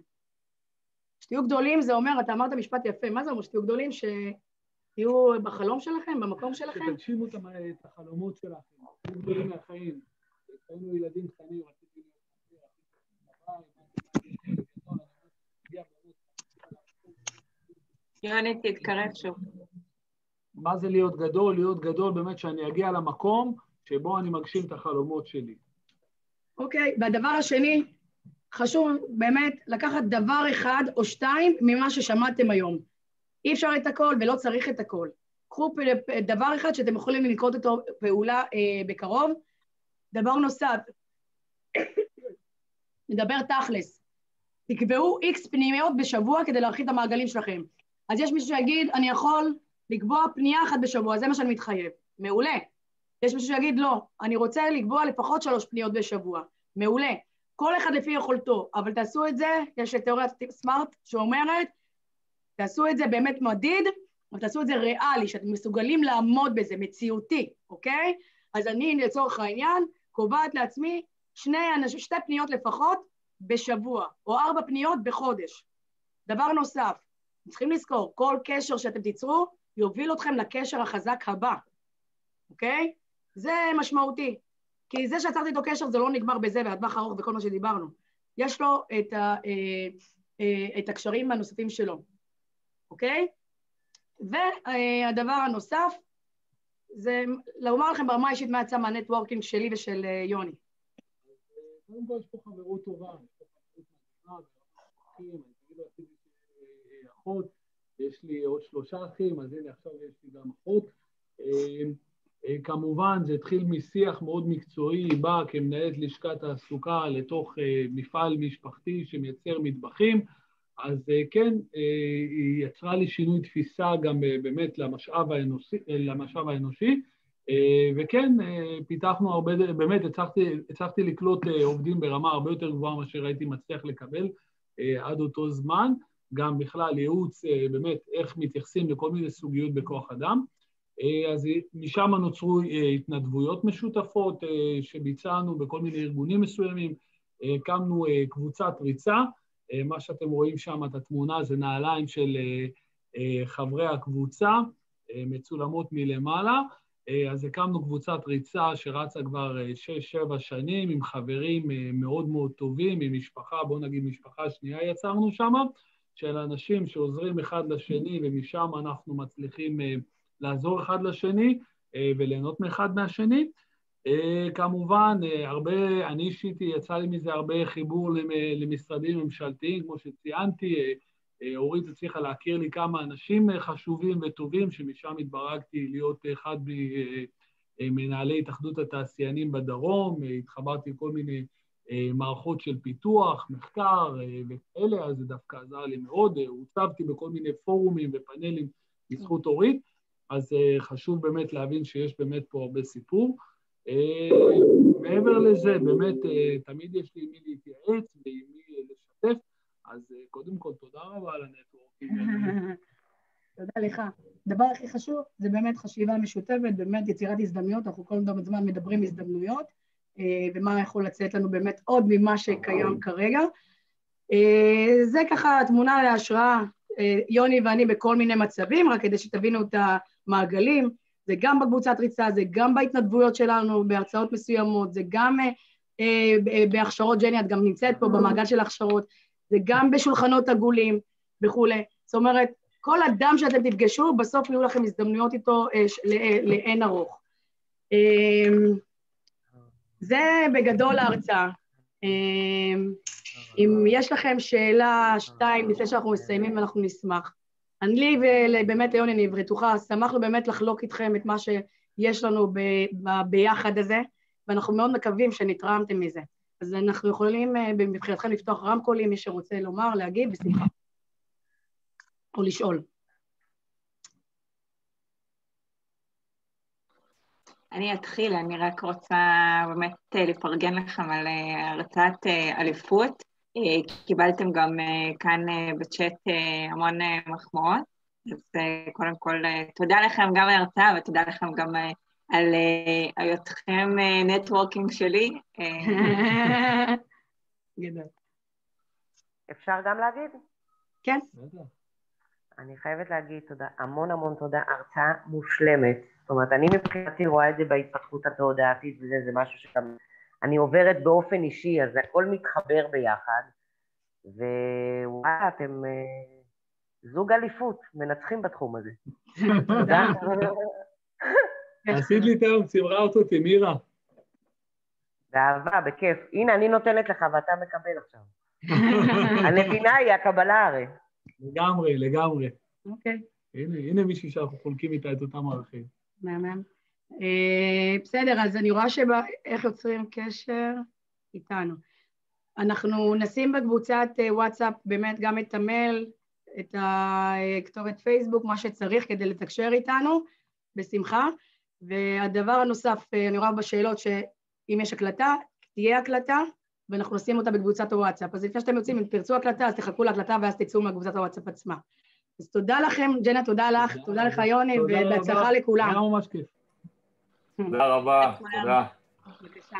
שתהיו גדולים זה אומר, אתה אמרת משפט יפה, מה זה אומר שתהיו גדולים? שתהיו בחלום שלכם, במקום שלכם? שתגשימו את החלומות שלכם, תהיו גדולים מהחיים. היינו ילדים קטנים, רציתי יוני, תתקרב שוב. מה זה להיות גדול? להיות גדול באמת שאני אגיע למקום שבו אני מגשים את החלומות שלי. אוקיי, והדבר השני, חשוב באמת לקחת דבר אחד או שתיים ממה ששמעתם היום. אי אפשר את הכל ולא צריך את הכל. קחו דבר אחד שאתם יכולים לנקוט אותו פעולה בקרוב. דבר נוסף, נדבר תכלס. תקבעו X פנימיות בשבוע כדי להרחיב את המעגלים שלכם. אז יש מישהו שיגיד, אני יכול לקבוע פנייה אחת בשבוע, זה מה שאני מתחייב. מעולה. יש מישהו שיגיד, לא, אני רוצה לקבוע לפחות 3 פניות בשבוע. מעולה. כל אחד לפי יכולתו, אבל תעשו את זה, יש את תיאוריית סמארט שאומרת, תעשו את זה באמת מדיד, אבל תעשו את זה ריאלי, שאתם מסוגלים לעמוד בזה, מציאותי, אוקיי? אז אני לצורך העניין, קובעת לעצמי 2 פניות לפחות בשבוע, או 4 פניות בחודש. דבר נוסף, צריכים לזכור, כל קשר שאתם תיצרו, יוביל אתכם לקשר החזק הבא, אוקיי? זה משמעותי, כי זה שעצרתי איתו קשר, זה לא נגמר בזה, והטווח ארוך וכל מה שדיברנו. יש לו את הקשרים הנוספים שלו, אוקיי? והדבר הנוסף, זה לומר לכם ברמה אישית מה יצא מהנטוורקינג שלי ושל יוני. קודם כל יש פה חברות טובה, יש פה חברות מדהימה, אחות, יש לי עוד 3 אחים, אז הנה עכשיו יש לי גם אחות. כמובן זה התחיל משיח מאוד מקצועי, היא באה כמנהלת לשכת תעסוקה לתוך מפעל משפחתי שמייצר מטבחים, אז כן, היא יצרה לי שינוי תפיסה גם באמת למשאב האנושי, וכן, פיתחנו הרבה, באמת הצלחתי לקלוט עובדים ברמה הרבה יותר גבוהה מאשר הייתי מצליח לקבל עד אותו זמן, גם בכלל ייעוץ באמת איך מתייחסים לכל מיני סוגיות בכוח אדם, אז משם נוצרו התנדבויות משותפות שביצענו בכל מיני ארגונים מסוימים, הקמנו קבוצת ריצה, מה שאתם רואים שם, את התמונה, זה נעליים של חברי הקבוצה, מצולמות מלמעלה, אז הקמנו קבוצת ריצה שרצה כבר 6-7 שנים, עם חברים מאוד מאוד טובים, עם משפחה, בוא נגיד משפחה שנייה יצרנו שם, של אנשים שעוזרים אחד לשני, ומשם אנחנו מצליחים לעזור אחד לשני, וליהנות מאחד מהשני. כמובן, אני אישית יצא לי מזה הרבה חיבור למשרדים ממשלתיים, כמו שציינתי, אורית הצליחה להכיר לי כמה אנשים חשובים וטובים, שמשם התברכתי להיות אחד ממנהלי התאחדות התעשיינים בדרום, התחברתי לכל מיני מערכות של פיתוח, מחקר וכאלה, אז זה דווקא עזר לי מאוד, הוצבתי בכל מיני פורומים ופאנלים בזכות אורית, אז חשוב באמת להבין שיש באמת פה הרבה סיפור. מעבר לזה, באמת תמיד יש לי מי להתייעץ ועם מי לשתף, אז קודם כל תודה רבה על הנטוורקינג. תודה לך. הדבר הכי חשוב זה באמת חשיבה משותפת, באמת יצירת הזדמנויות, אנחנו כל הזמן מדברים הזדמנויות, ומה יכול לצאת לנו באמת עוד ממה שקיים כרגע. זה ככה תמונה להשראה, יוני ואני בכל מיני מצבים, רק כדי שתבינו את המעגלים, זה גם בקבוצת ריצה, זה גם בהתנדבויות שלנו, בהרצאות מסוימות, זה גם בהכשרות, ג'ני, את גם נמצאת פה במעגל של הכשרות, זה גם בשולחנות עגולים וכולי. זאת אומרת, כל אדם שאתם תפגשו, בסוף יהיו לכם הזדמנויות איתו לאין ארוך. זה בגדול ההרצאה. אם יש לכם שאלה 2 לפני שאנחנו מסיימים, אנחנו נשמח. אני ובאמת יוני, אני בטוחה, שמחנו באמת לחלוק איתכם את מה שיש לנו ביחד הזה, ואנחנו מאוד מקווים שנתרמתם מזה. אז אנחנו יכולים מבחינתכם לפתוח רמקולים, מי שרוצה לומר, להגיד, בשמחה. או לשאול. אני אתחיל, אני רק רוצה באמת לפרגן לכם על הרצאת אליפות. קיבלתם גם כאן בצ'אט המון מחמאות, אז קודם כל תודה לכם גם על ההרצאה, ותודה לכם גם על היותכם נטוורקינג שלי. אפשר גם להגיד? כן. אני חייבת להגיד תודה, המון המון תודה, הרצאה מושלמת. זאת אומרת, אני מבחינתי רואה את זה בהתפתחות התודעתית, וזה משהו שגם אני עוברת באופן אישי, אז הכל מתחבר ביחד, ווואלה, זוג אליפות, מנצחים בתחום הזה. תודה. עשית לי את היום, צמררת אותי, מירה. באהבה, בכיף. הנה, אני נותנת לך ואתה מקבל עכשיו. הנתינה היא הקבלה הרי. לגמרי, לגמרי. אוקיי. הנה מישהי שאנחנו חולקים איתה את אותם ערכים. מהמם. בסדר, אז אני רואה איך יוצרים קשר איתנו. אנחנו נשים בקבוצת וואטסאפ באמת גם את המייל, את הכתובת פייסבוק, מה שצריך כדי לתקשר איתנו, בשמחה. והדבר הנוסף, אני רואה בשאלות שאם יש הקלטה, תהיה הקלטה, ואנחנו נשים אותה בקבוצת הוואטסאפ. אז לפני שאתם יוצאים, אם תרצו הקלטה, אז תחכו להקלטה ואז תצאו מהקבוצת הוואטסאפ עצמה. אז תודה לכם, ג'נה, תודה לך, תודה לך יוני, ובהצלחה לכולם. היה ממש כיף. תודה רבה, תודה. בבקשה.